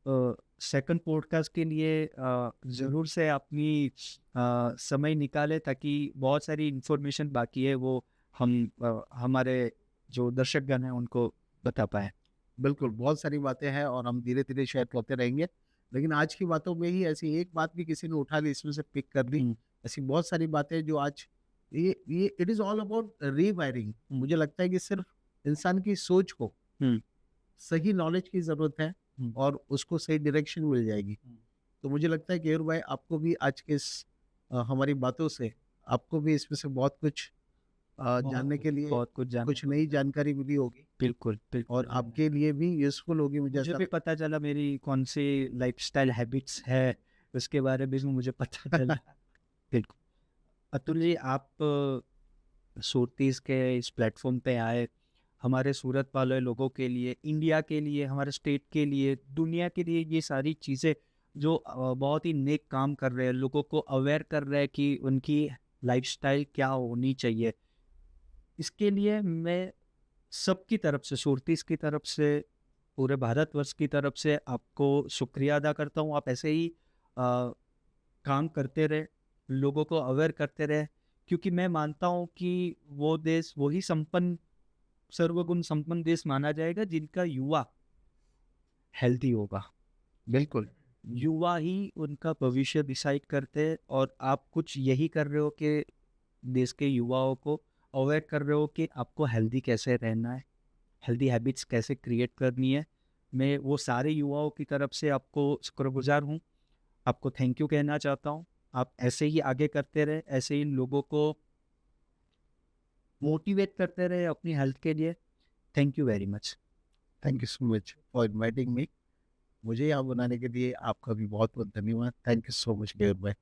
सेकंड पॉडकास्ट के लिए ज़रूर से अपनी समय निकालें, ताकि बहुत सारी इन्फॉर्मेशन बाकी है वो हम हमारे जो दर्शकगण हैं उनको बता पाएँ। बिल्कुल, बहुत सारी बातें हैं और हम धीरे-धीरे शेयर करते रहेंगे। लेकिन आज की बातों में ही ऐसी एक बात भी किसी ने उठा ली, इसमें से पिक कर ली। ऐसी बहुत सारी बातें जो आज ये it is all about rewiring. मुझे लगता है कि सिर्फ इंसान की सोच को सही नॉलेज की ज़रूरत है और उसको सही डायरेक्शन मिल जाएगी। तो मुझे लगता है केयूर भाई, आपको भी आज के इस हमारी बातों से आपको भी इसमें से बहुत कुछ जानने के लिए बहुत कुछ कुछ नई जानकारी मिली होगी, बिल्कुल, बिल्कुल। और आपके लिए भी यूज़फुल होगी। मुझे मुझे ऐसा भी पता चला मेरी कौन सी लाइफस्टाइल हैबिट्स है, उसके बारे में भी मुझे पता चला। बिल्कुल। अतुल जी, आप सूरतीस के इस प्लेटफॉर्म पे आए, हमारे सूरत वाले लोगों के लिए, इंडिया के लिए, हमारे स्टेट के लिए, दुनिया के लिए, ये सारी चीज़ें जो बहुत ही नेक काम कर रहे हैं, लोगों को अवेयर कर रहे हैं कि उनकी लाइफस्टाइल क्या होनी चाहिए। इसके लिए मैं सबकी तरफ से, सुरतीस की तरफ से, पूरे भारतवर्ष की तरफ से आपको शुक्रिया अदा करता हूँ। आप ऐसे ही काम करते रहे, लोगों को अवेयर करते रहे, क्योंकि मैं मानता हूँ कि वो देश वही संपन्न, सर्वगुण संपन्न देश माना जाएगा जिनका युवा हेल्दी होगा। बिल्कुल। युवा ही उनका भविष्य डिसाइड करते हैं, और आप कुछ यही कर रहे हो कि देश के युवाओं को अवेयर कर रहे हो कि आपको हेल्दी कैसे रहना है, हेल्दी हैबिट्स कैसे क्रिएट करनी है। मैं वो सारे युवाओं की तरफ से आपको शुक्रगुजार हूँ, आपको थैंक यू कहना चाहता हूँ। आप ऐसे ही आगे करते रहे, ऐसे ही लोगों को मोटिवेट करते रहे अपनी हेल्थ के लिए। Thank you very much. Thank you so much for inviting me. मुझे यहाँ बुलाने के लिए आपका भी बहुत बहुत धन्यवाद। Thank you so much Keyur भाई।